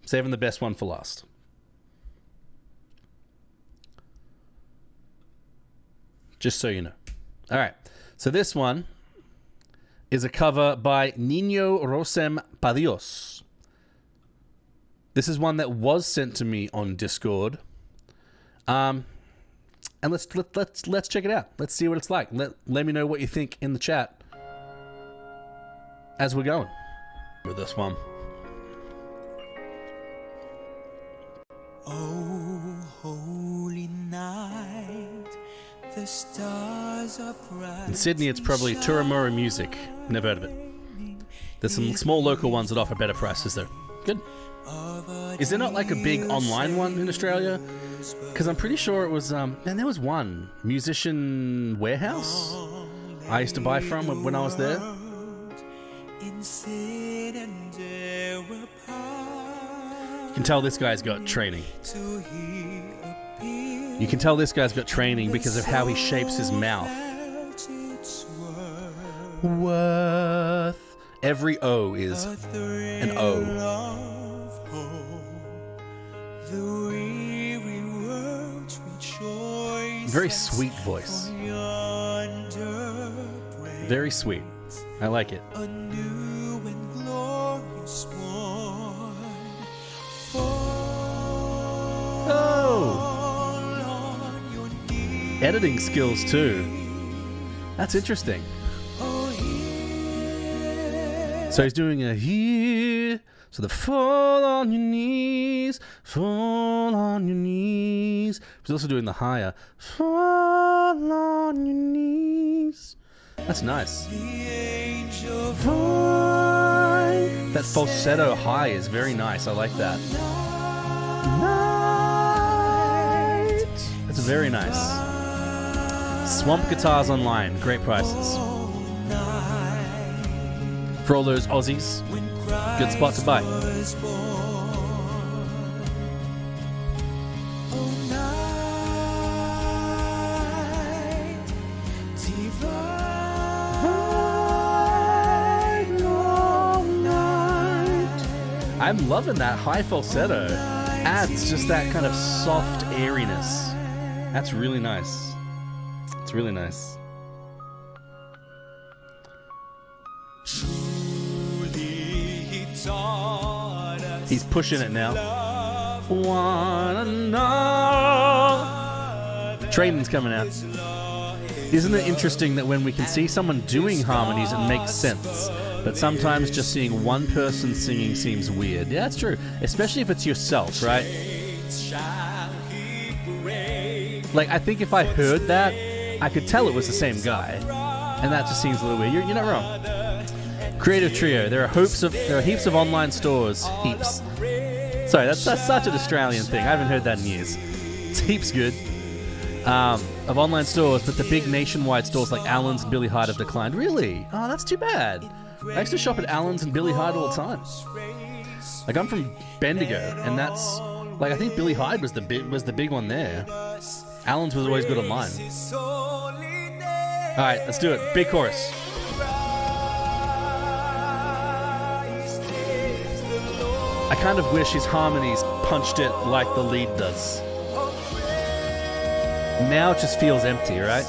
Just so you know. All right. So this one is a cover by Niño Rosem Padios. This is one that was sent to me on Discord. And let's check it out. Let's see what it's like. Let me know what you think in the chat as we're going with this one. Oh, holy night, the stars are bright. In Sydney, it's probably Turamura Music. Never heard of it. There's some small local ones that offer better prices, though. Good. Is there not like a big online one in Australia? Because I'm pretty sure it was, man, there was one. Musician Warehouse I used to buy from when I was there. You can tell this guy's got training. You can tell this guy's got training because of how he shapes his mouth. Worth. Every O is an O. Very sweet voice. Very sweet. I like it. Oh! Editing skills too. That's interesting. So he's doing a here. So the fall on your knees, fall on your knees. He's also doing the higher. Fall on your knees. That's nice. That falsetto high is very nice. I like that. That's very nice. Swamp Guitars Online. Great prices. For all those Aussies, good spot to buy. I'm loving that high falsetto. Adds just that kind of soft airiness. That's really nice. It's really nice. He's pushing it now. Training's coming out. Isn't it interesting that when we can see someone doing harmonies, it makes sense? But sometimes just seeing one person singing seems weird. Yeah, that's true. Especially if it's yourself, right? Like, I think if I heard that, I could tell it was the same guy. And that just seems a little weird. You're not wrong. Creative Trio. There are heaps of online stores. Heaps. Sorry, that's such an Australian thing. I haven't heard that in years. It's heaps good. Of online stores, but the big nationwide stores like Allen's and Billy Hyde have declined. Really? Oh, that's too bad. I used to shop at Allen's and Billy Hyde all the time. Like, I'm from Bendigo, and that's like, I think Billy Hyde was the big one there. Allen's was always good online. All right, let's do it. Big chorus. I kind of wish his harmonies punched it like the lead does. Now it just feels empty, right?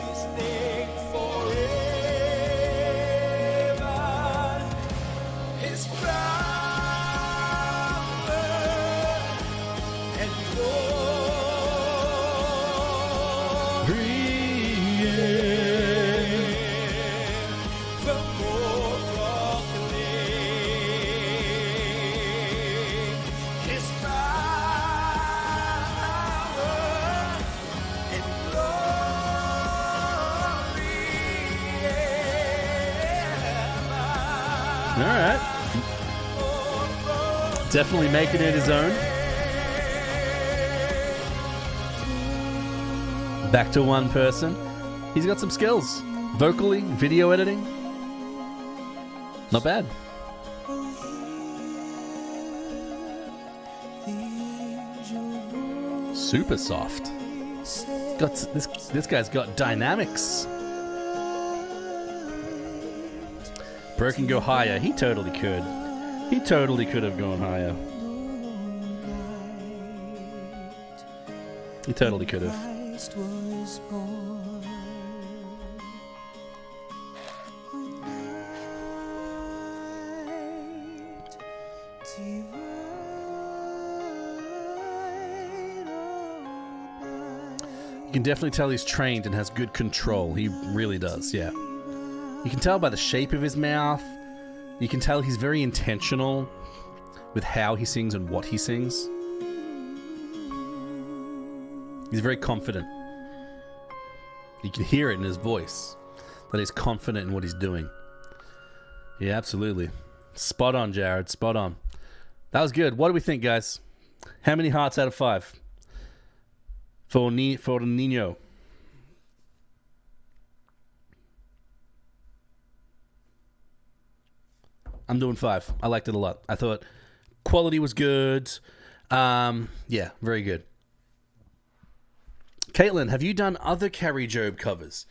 All right. Definitely making it his own. Back to one person. He's got some skills. Vocally, video editing. Not bad. Super soft. Got this guy's got dynamics. Bro can go higher. He totally could. He totally could have gone higher. He totally could have. Christ was born. Night divine, oh night. You can definitely tell he's trained and has good control. He really does, yeah. You can tell by the shape of his mouth. You can tell he's very intentional with how he sings and what he sings. He's very confident. You can hear it in his voice that he's confident in what he's doing. Yeah, absolutely. Spot on, Jared. Spot on. That was good. What do we think, guys? How many hearts out of 5 for Nino? I'm doing 5. I liked it a lot. I thought quality was good. Yeah, very good. Caitlin, have you done other Carrie Job covers?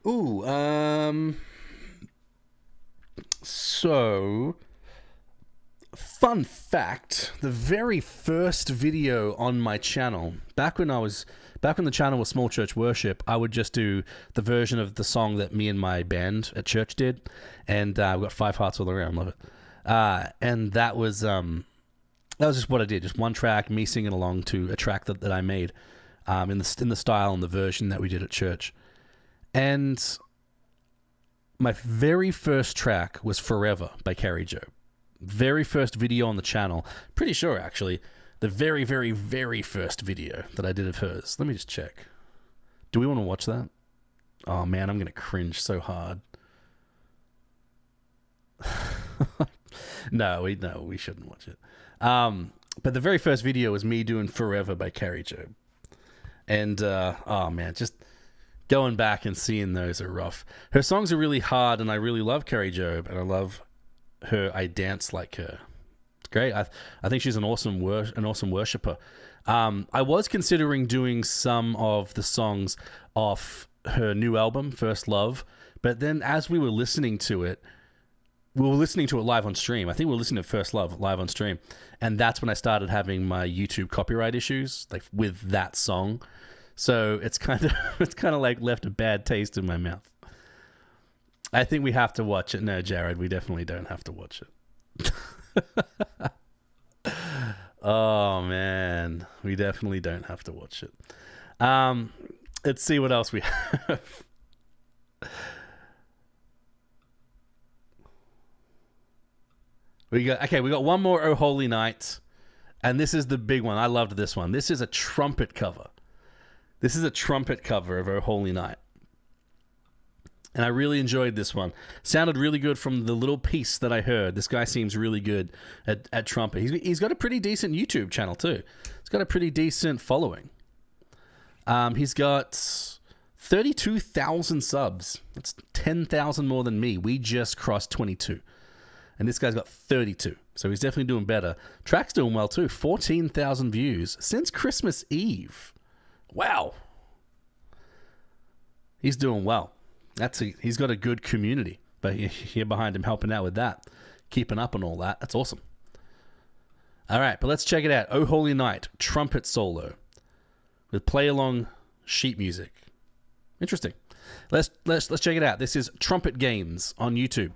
Ooh, so, fun fact, the very first video on my channel, back when the channel was Small Church Worship, I would just do the version of the song that me and my band at church did, and we got 5 hearts all around, love it. And that was just what I did, just one track, me singing along to a track that I made. In the style and the version that we did at church. And my very first track was Forever by Carrie Job. Very first video on the channel. Pretty sure, actually, the very, very, very first video that I did of hers. Let me just check. Do we want to watch that? Oh, man, I'm going to cringe so hard. No, we shouldn't watch it. But the very first video was me doing Forever by Carrie Job. And, oh man, just going back and seeing those are rough. Her songs are really hard, and I really love Carrie Job, and I love her I Dance Like Her. It's great. I think she's an awesome worshiper. I was considering doing some of the songs off her new album, First Love, but then as we were listening to it live on stream. I think we were listening to First Love live on stream. And that's when I started having my YouTube copyright issues, like with that song. So it's kind of like left a bad taste in my mouth. I think we have to watch it. No, Jared, we definitely don't have to watch it. Oh man, we definitely don't have to watch it. Let's see what else we have. We got one more Oh Holy Night, and this is the big one. I loved this one. This is a trumpet cover. This is a trumpet cover of Oh Holy Night. And I really enjoyed this one. Sounded really good from the little piece that I heard. This guy seems really good at trumpet. He's got a pretty decent YouTube channel too. He's got a pretty decent following. He's got 32,000 subs. That's 10,000 more than me. We just crossed 22. And this guy's got 32. So he's definitely doing better. Track's doing well too. 14,000 views since Christmas Eve. Wow. He's doing well. He's got a good community. But here behind him helping out with that. Keeping up and all that. That's awesome. All right, but let's check it out. Oh Holy Night, trumpet solo. With play along sheet music. Interesting. Let's check it out. This is Trumpet Games on YouTube.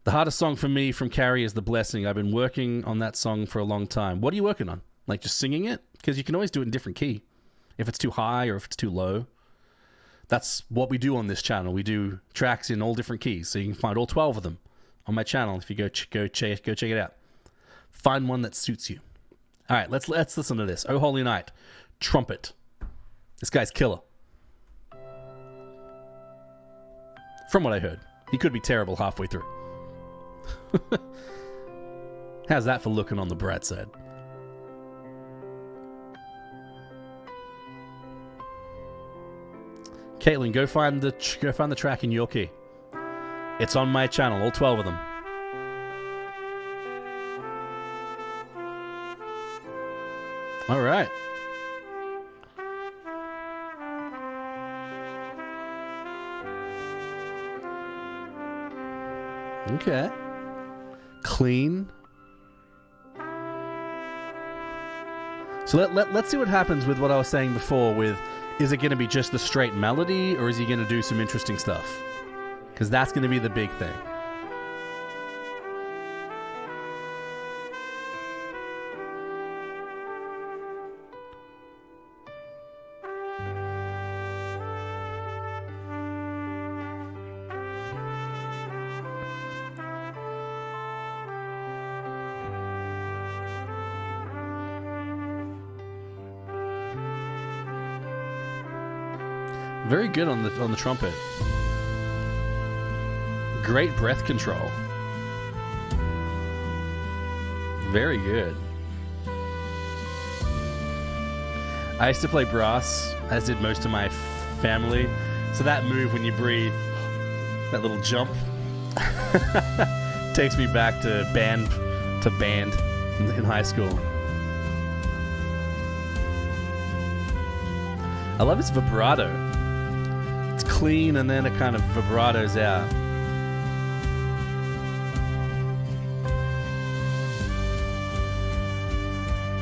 The hardest song for me from Carrie is The Blessing. I've been working on that song for a long time. What are you working on? Like just singing it? Because you can always do it in different key. If it's too high or if it's too low. That's what we do on this channel. We do tracks in all different keys. So you can find all 12 of them on my channel if you go check it out. Find one that suits you. All right, let's listen to this. Oh Holy Night, trumpet. This guy's killer. From what I heard. He could be terrible halfway through. How's that for looking on the bright side? Caitlin, go find the track in your key. It's on my channel, all 12 of them. All right. Okay. Clean. So let's see what happens with what I was saying before with, is it going to be just the straight melody or is he going to do some interesting stuff? Because that's going to be the big thing. Very good on the trumpet. Great breath control. Very good. I used to play brass, as did most of my family. So that move when you breathe, that little jump, takes me back to band in high school. I love its vibrato. It's clean and then it kind of vibratos out.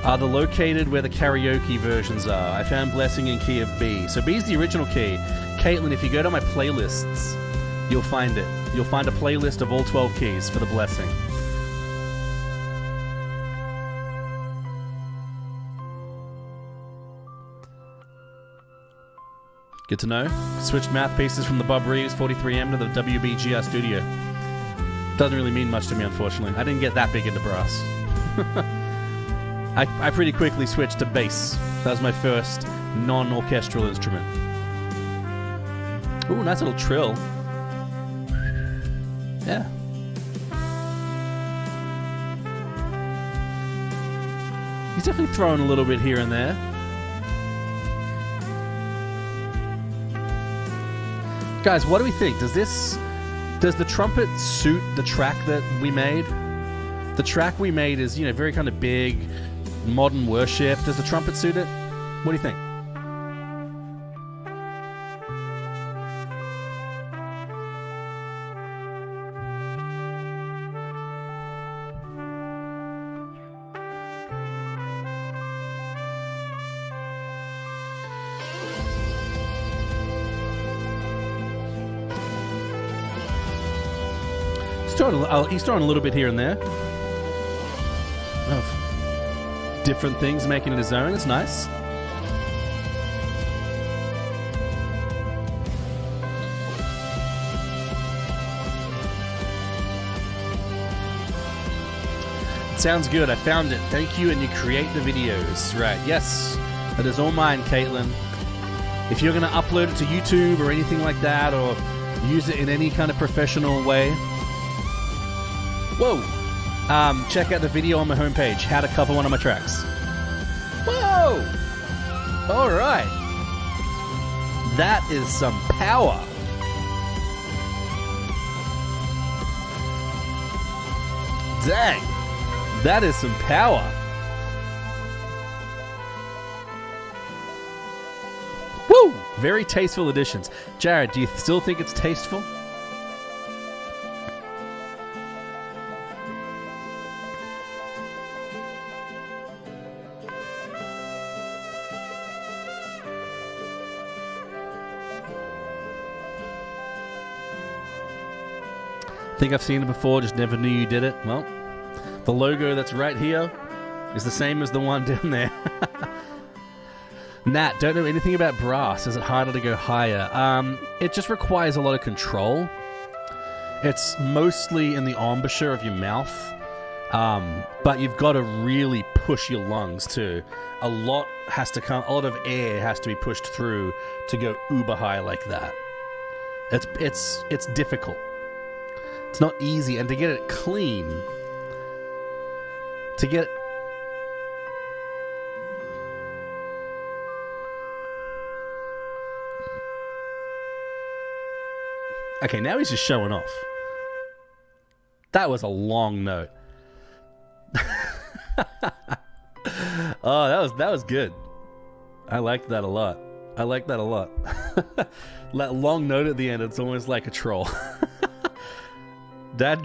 Are they located where the karaoke versions are? I found Blessing in key of B. So B is the original key. Caitlin, if you go to my playlists, you'll find it. You'll find a playlist of all 12 keys for the Blessing. Good to know. Switched mouthpieces from the Bob Reeves 43M to the WBGR Studio. Doesn't really mean much to me, unfortunately. I didn't get that big into brass. I pretty quickly switched to bass. That was my first non-orchestral instrument. Ooh, nice little trill. Yeah. He's definitely throwing a little bit here and there. Guys, what do we think? Does the trumpet suit the track that we made? The track we made is, very kind of big, modern worship. Does the trumpet suit it? What do you think? He's throwing a little bit here and there of different things, making it his own. It's nice. It sounds good. I found it. Thank you, and you create the videos. Right. Yes. That is all mine, Caitlin. If you're going to upload it to YouTube or anything like that, or use it in any kind of professional way, whoa! Check out the video on my homepage, how to cover one of my tracks. Whoa! Alright. That is some power. Dang. That is some power. Woo! Very tasteful additions. Jared, do you still think it's tasteful? Think I've seen it before, just never knew you did it. Well, the logo that's right here is the same as the one down there. Nat, don't know anything about brass. Is it harder to go higher? It just requires a lot of control. It's mostly in the embouchure of your mouth, but you've got to really push your lungs too. A lot of air has to be pushed through to go uber high like that. It's difficult. It's not easy, and to get it clean, to get okay, now he's just showing off. That was a long note. Oh, that was good. I liked that a lot. That long note at the end, it's almost like a troll. Dad.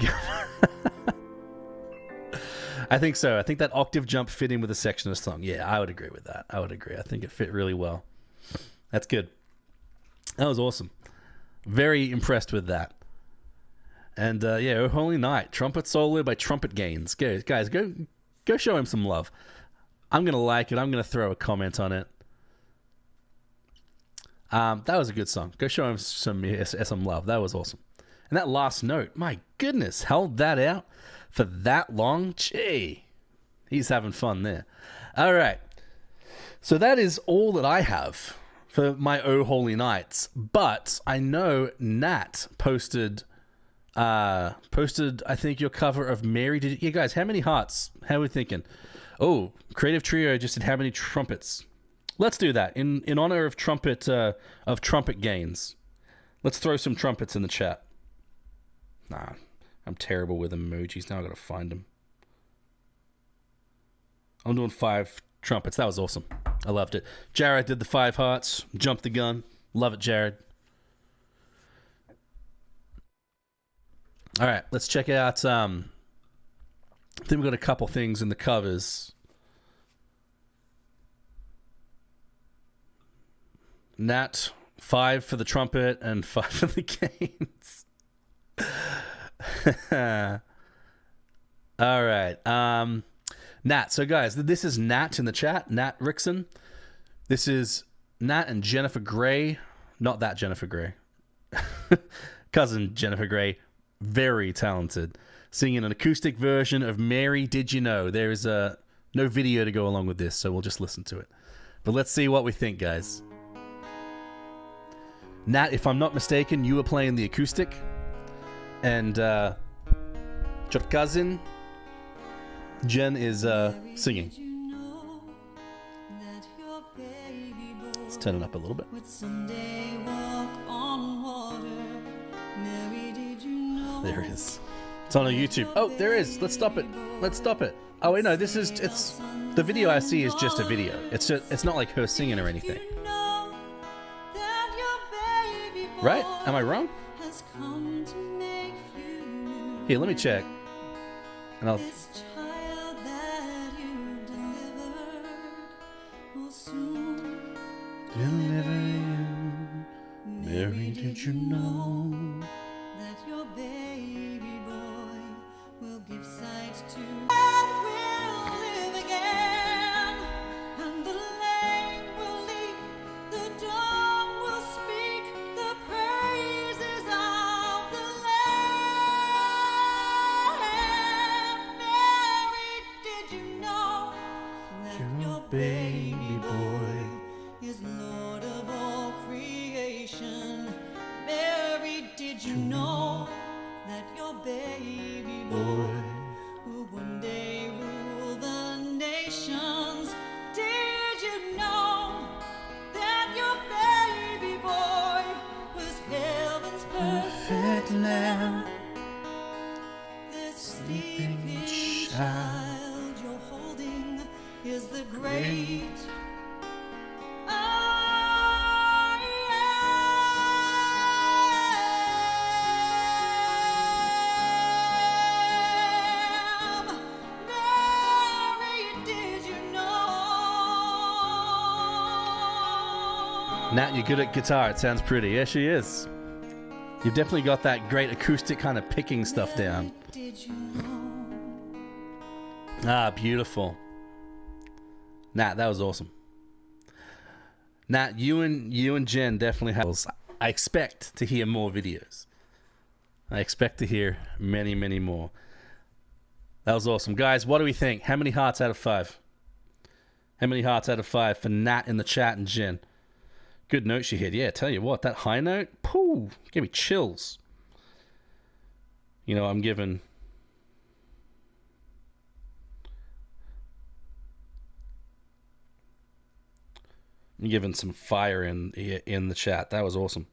I think so. I think that octave jump fit in with the section of the song. Yeah, I would agree with that. I think it fit really well. That's good. That was awesome. Very impressed with that. And yeah, Oh Holy Night, trumpet solo by Trumpet Gains. Guys, go show him some love. I'm gonna like it. I'm gonna throw a comment on it. That was a good song. Go show him some love. That was awesome. And that last note, my goodness, held that out for that long. Gee, he's having fun there. All right. So that is all that I have for my Oh Holy Nights. But I know Nat posted, I think, your cover of Mary. You guys, how many hearts? How are we thinking? Oh, Creative Trio just said how many trumpets? Let's do that in honor of trumpet gains. Let's throw some trumpets in the chat. Nah, I'm terrible with emojis. Now I gotta find them. I'm doing 5 trumpets. That was awesome. I loved it. Jared did the 5 hearts. Jumped the gun. Love it, Jared. All right, let's check out. I think we've got a couple things in the covers. Nat, 5 for the trumpet and 5 for the gains. All right. Nat. So, guys, this is Nat in the chat. Nat Rickson. This is Nat and Jennifer Gray. Not that Jennifer Gray. Cousin Jennifer Gray. Very talented. Singing an acoustic version of Mary Did You Know. There is no video to go along with this, so we'll just listen to it. But let's see what we think, guys. Nat, if I'm not mistaken, you were playing the acoustic. And your cousin, Jen, is singing. Let's turn it up a little bit. There it is. It's on YouTube. Oh, there it is. Let's stop it. Oh wait, no, it's the video I see is just a video. It's not like her singing or anything. Right? Am I wrong? Here, let me check. And I'll... Deliver you, Mary, did you know that your baby boy will give sight to and will live again, and the lame will leap, the dumb will speak the praises of the Lamb. Mary, did you know that your baby boy is Lord of all creation? Mary, did you know that your baby boy will one day rule the nations? Did you know that your baby boy was heaven's perfect lamb? This sleeping child you're holding is the great Nat, you're good at guitar. It sounds pretty. Yeah, she is. You've definitely got that great acoustic kind of picking stuff down. Ah, beautiful. Nat, that was awesome. Nat, you and Jen definitely have. I expect to hear more videos. I expect to hear many, many more. That was awesome. Guys, what do we think? How many hearts out of 5? How many hearts out of 5 for Nat in the chat and Jen? Good note she hit. Yeah, tell you what, that high note, pooh, gave me chills. You know, I'm giving some fire in the chat. That was awesome.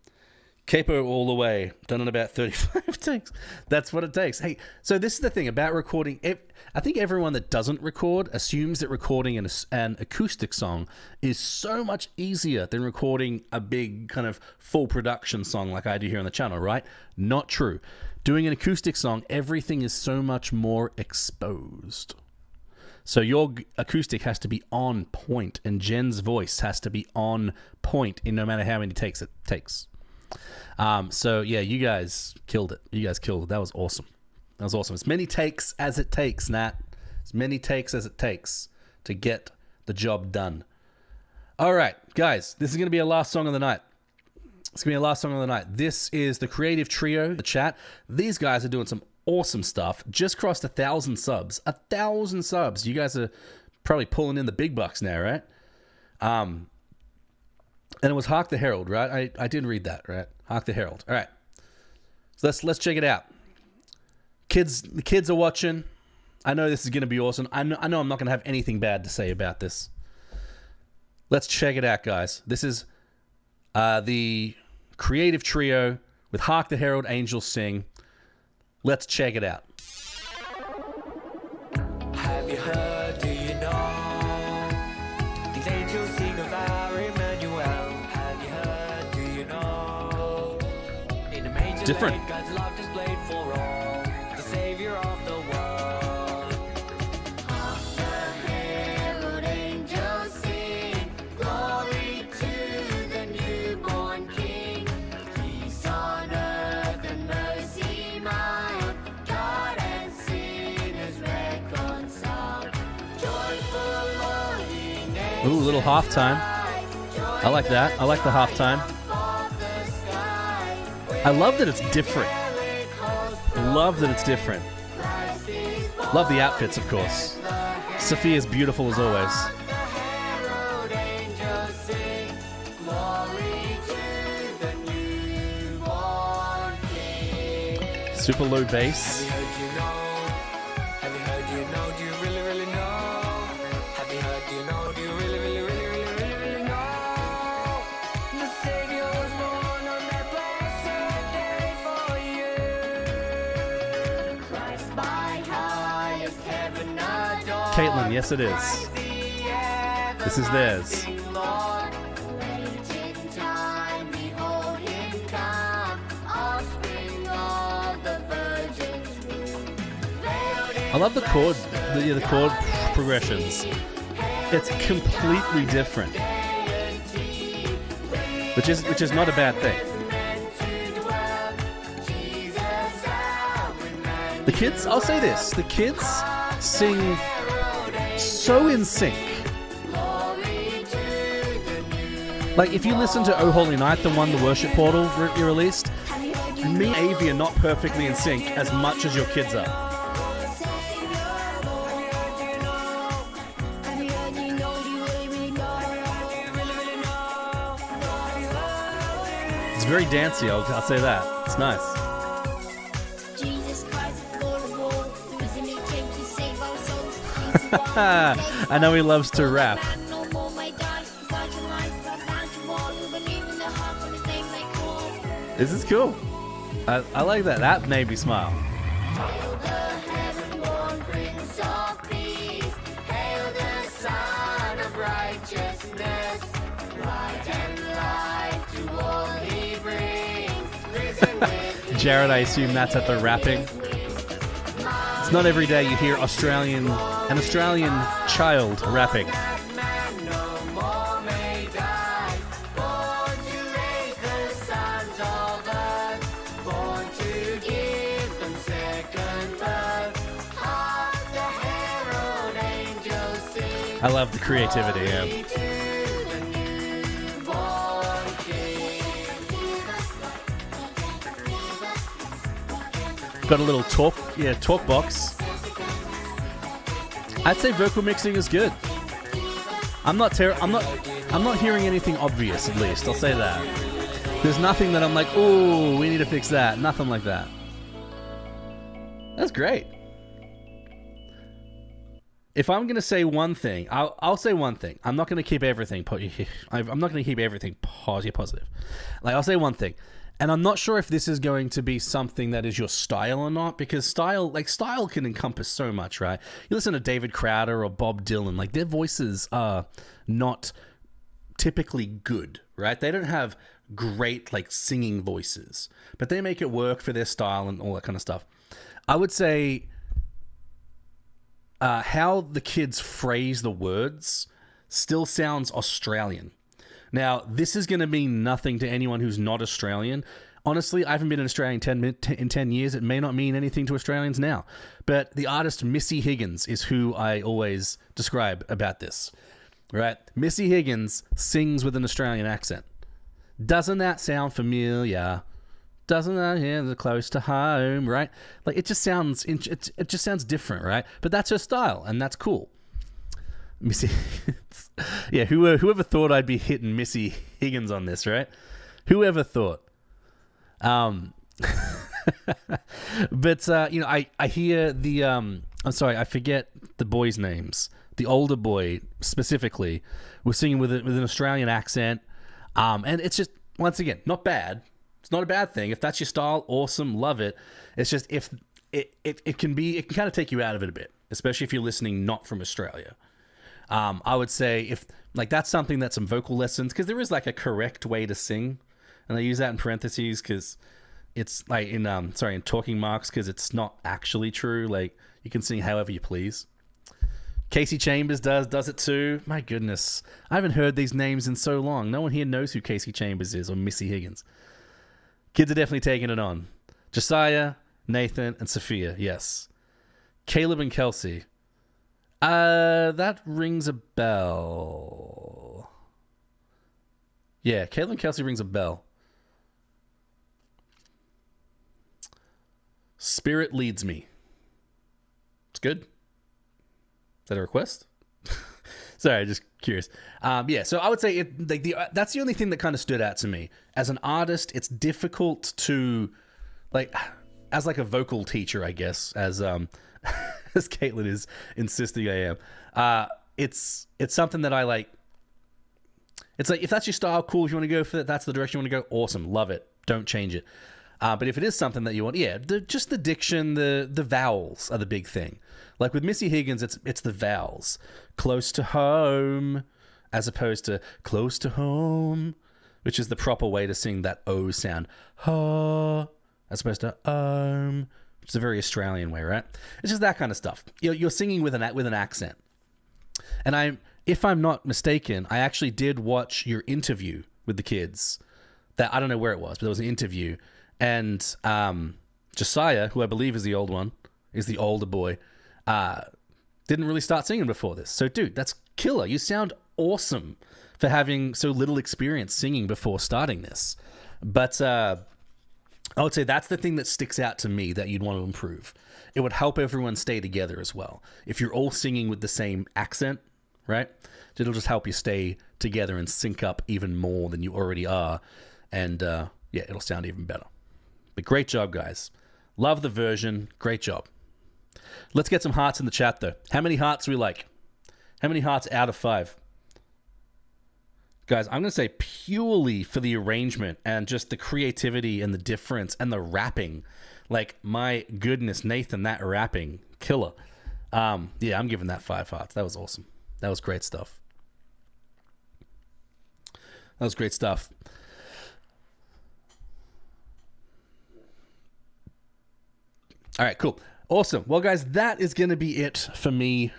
Capo all the way. Done in about 35 takes. That's what it takes. Hey, so this is the thing about recording. I think everyone that doesn't record assumes that recording an acoustic song is so much easier than recording a big kind of full production song like I do here on the channel, right? Not true. Doing an acoustic song, everything is so much more exposed. So your acoustic has to be on point, and Jen's voice has to be on point in no matter how many takes it takes. So yeah, you guys killed it. That was awesome. As many takes as it takes, Nat. As many takes as it takes to get the job done. All right, guys, this is going to be our last song of the night. This is the Creative Trio, the chat. These guys are doing some awesome stuff. Just crossed 1,000 subs. 1,000 subs. You guys are probably pulling in the big bucks now, right? And it was Hark the Herald, right? I did read that, right? Hark the Herald. All right. So let's check it out. The kids are watching. I know this is going to be awesome. I know I'm not going to have anything bad to say about this. Let's check it out, guys. This is the Creative Trio with Hark the Herald, Angels Sing. Let's check it out. Have you heard, do you know? These angels sing of our Emmanuel. Have you heard, do you know? In the manger Different. laid God's love displayed for all, the Savior of the world. Hark the herald angels sing, glory to the newborn King. Peace on earth and mercy mild, God and sinners reconciled. Joyful longing Ooh, little halftime. I like that. I like the halftime. I love that it's different. Love the outfits, of course. Sophia's beautiful as always. Super low bass. Have you heard, do you know? Do you really, really know? Have you heard, do you know? Do you really, really, really, really, really, really know? The Savior was born on that blessed day for you. Christ by highest heaven adored. Caitlin, yes it is. This is theirs. Lord, late in time, behold him come, offspring of the Virgin's womb. I love the chord progressions. It's completely different, which is not a bad thing. The kids, I'll say this, the kids sing so in sync. Like if you listen to Oh Holy Night, the one the Worship Portal released, me and Avi are not perfectly in sync as much as your kids are. It's very dancey, I'll say that. It's nice. Jesus Christ, Lord of all, the reason he came to save our souls. I know he loves to rap. No more may die, fight in life, I found you all who believe in the heart when his name may call. This is cool. I like that. That made me smile. Hail the heaven-born Prince of Peace, hail the Son of Righteousness, light and life to all he brings, risen with Jared, I assume that's at the rapping. It's not every day you hear an Australian child rapping. Man no more may die, born to raise the sons of earth, born to give them second birth. Hark the herald angels sing. I love the creativity, yeah. To the newborn King. Got a little talk box. I'd say vocal mixing is good. I'm not I'm not hearing anything obvious, at least. I'll say that. There's nothing that I'm like, oh, we need to fix that. Nothing like that. That's great. If I'm going to say one thing, I'll say one thing. I'm not going to keep everything. I'm not going to keep everything positive. Like, I'll say one thing. And I'm not sure if this is going to be something that is your style or not, because style can encompass so much, right? You listen to David Crowder or Bob Dylan, like their voices are not typically good, right? They don't have great like singing voices, but they make it work for their style and all that kind of stuff. I would say how the kids phrase the words still sounds Australian. Now, this is going to mean nothing to anyone who's not Australian. Honestly, I haven't been in Australia in 10 years. It may not mean anything to Australians now. But the artist Missy Higgins is who I always describe about this, right? Missy Higgins sings with an Australian accent. Doesn't that sound familiar? Doesn't that hit close to home, right? Like it just sounds different, right? But that's her style, and that's cool. Missy, yeah. Whoever thought I'd be hitting Missy Higgins on this, right? Whoever thought? But I hear the I'm sorry, I forget the boys' names. The older boy specifically was singing with an Australian accent, and it's just once again not bad. It's not a bad thing. If that's your style, awesome, love it. It's just if it can kind of take you out of it a bit, especially if you're listening not from Australia. I would say if like that's something that's some vocal lessons, because there is like a correct way to sing, and I use that in parentheses because it's like in talking marks because it's not actually true. Like you can sing however you please. Casey Chambers does it too. My goodness, I haven't heard these names in so long. No one here knows who Casey Chambers is or Missy Higgins. Kids are definitely taking it on. Josiah, Nathan, and Sophia, yes. Caleb and Kelsey. That rings a bell. Yeah, Caleb and Kelsey rings a bell. Spirit leads me. It's good. Is that a request? Sorry, just curious. Yeah, so I would say that's the only thing that kind of stood out to me. As an artist, it's difficult to, like, as like a vocal teacher, I guess, as as Caitlin is insisting I am. It's something that I like. It's like, if that's your style, cool. If you want to go for that, that's the direction you want to go, awesome. Love it. Don't change it. But if it is something that you want, yeah, just the diction, the vowels are the big thing. Like with Missy Higgins, it's the vowels. Close to home, as opposed to close to home, which is the proper way to sing that O sound. Ha, as opposed to which is a very Australian way, right? It's just that kind of stuff. You're singing with an accent. And if I'm not mistaken, I actually did watch your interview with the kids. That I don't know where it was, but there was an interview. And Josiah, who I believe is the older boy, didn't really start singing before this. So, dude, that's killer. You sound awesome for having so little experience singing before starting this. But I would say that's the thing that sticks out to me that you'd want to improve. It would help everyone stay together as well. If you're all singing with the same accent, right? It'll just help you stay together and sync up even more than you already are. And yeah, it'll sound even better. But great job, guys. Love the version. Great job. Let's get some hearts in the chat, though. How many hearts do we like? How many hearts out of 5? Guys, I'm going to say purely for the arrangement and just the creativity and the difference and the rapping. Like, my goodness, Nathan, that rapping. Killer. Yeah, I'm giving that 5 hearts. That was awesome. That was great stuff. That was great stuff. All right, cool. Awesome. Well, guys, that is going to be it for me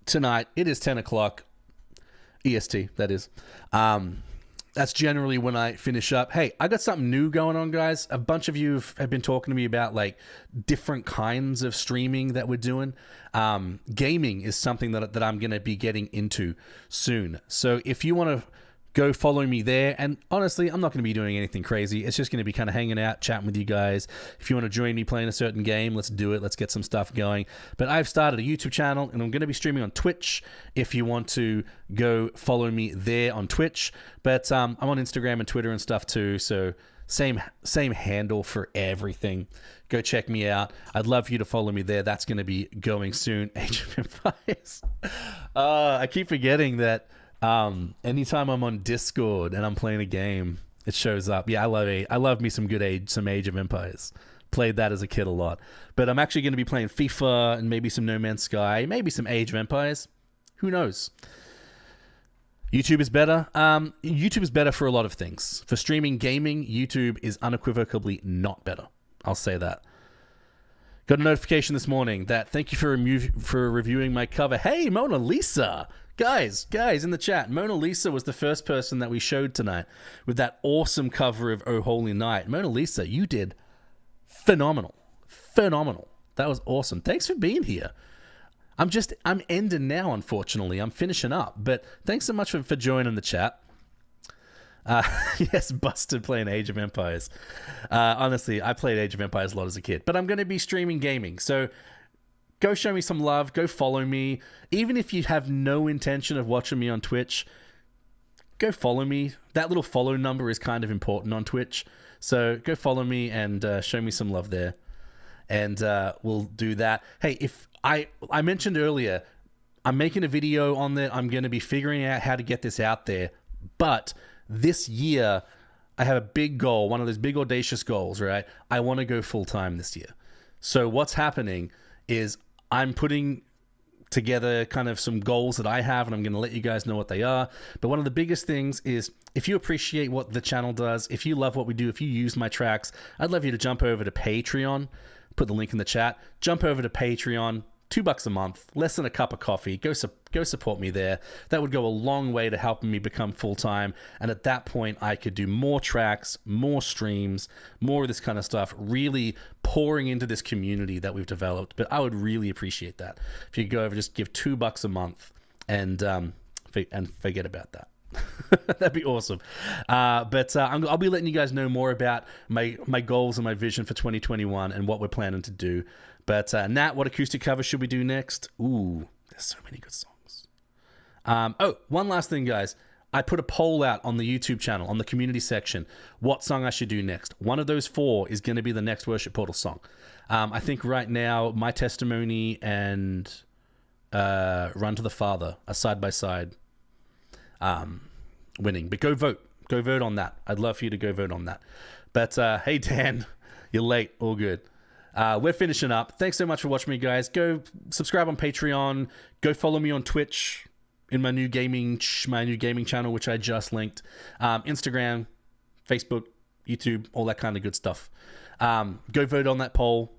tonight. It is 10 o'clock EST, that is. That's generally when I finish up. Hey, I got something new going on, guys. A bunch of you have been talking to me about like different kinds of streaming that we're doing. Gaming is something that I'm going to be getting into soon. So if you want to Go follow me there. And honestly, I'm not going to be doing anything crazy. It's just going to be kind of hanging out, chatting with you guys. If you want to join me playing a certain game, let's do it. Let's get some stuff going. But I've started a YouTube channel, and I'm going to be streaming on Twitch if you want to go follow me there on Twitch. But I'm on Instagram and Twitter and stuff too, so same handle for everything. Go check me out. I'd love for you to follow me there. That's going to be going soon. Age of Empires. I keep forgetting that anytime I'm on Discord and I'm playing a game, it shows up. Yeah, I love me some Age of Empires. Played that as a kid a lot. But I'm actually going to be playing FIFA and maybe some No Man's Sky, maybe some Age of Empires. Who knows? YouTube is better. YouTube is better for a lot of things. For streaming gaming, YouTube is unequivocally not better. I'll say that. Got a notification this morning that thank you for reviewing my cover. Hey, Mona Lisa! Guys, in the chat, Mona Lisa was the first person that we showed tonight with that awesome cover of Oh Holy Night. Mona Lisa, you did phenomenal. That was awesome. Thanks for being here. I'm ending now, unfortunately. I'm finishing up, but thanks so much for joining the chat. Yes, busted playing Age of Empires. Honestly, I played Age of Empires a lot as a kid, but I'm going to be streaming gaming, so go show me some love. Go follow me. Even if you have no intention of watching me on Twitch, go follow me. That little follow number is kind of important on Twitch, so go follow me and show me some love there, and we'll do that. Hey, if I mentioned earlier, I'm making a video on that. I'm going to be figuring out how to get this out there, but this year, I have a big goal, one of those big audacious goals, right? I want to go full-time this year. So what's happening is I'm putting together kind of some goals that I have, and I'm going to let you guys know what they are. But one of the biggest things is if you appreciate what the channel does, if you love what we do, if you use my tracks, I'd love you to jump over to Patreon. Put the link in the chat. Jump over to Patreon. $2 a month, less than a cup of coffee. Go support me there. That would go a long way to helping me become full-time. And at that point, I could do more tracks, more streams, more of this kind of stuff, really pouring into this community that we've developed. But I would really appreciate that. If you could go over, just give $2 a month and forget about that. That'd be awesome. But I'll be letting you guys know more about my goals and my vision for 2021 and what we're planning to do. But Nat, what acoustic cover should we do next? Ooh, there's so many good songs. One last thing, guys. I put a poll out on the YouTube channel, on the community section, what song I should do next. One of those 4 is going to be the next Worship Portal song. I think right now, My Testimony and Run to the Father are side by side winning. But go vote. Go vote on that. I'd love for you to go vote on that. But hey, Dan, you're late. All good. We're finishing up. Thanks so much for watching me, guys. Go subscribe on Patreon. Go follow me on Twitch in my new gaming channel, which I just linked. Instagram, Facebook, YouTube, all that kind of good stuff. Go vote on that poll.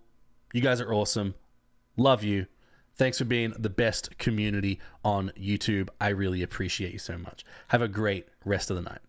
You guys are awesome. Love you. Thanks for being the best community on YouTube. I really appreciate you so much. Have a great rest of the night.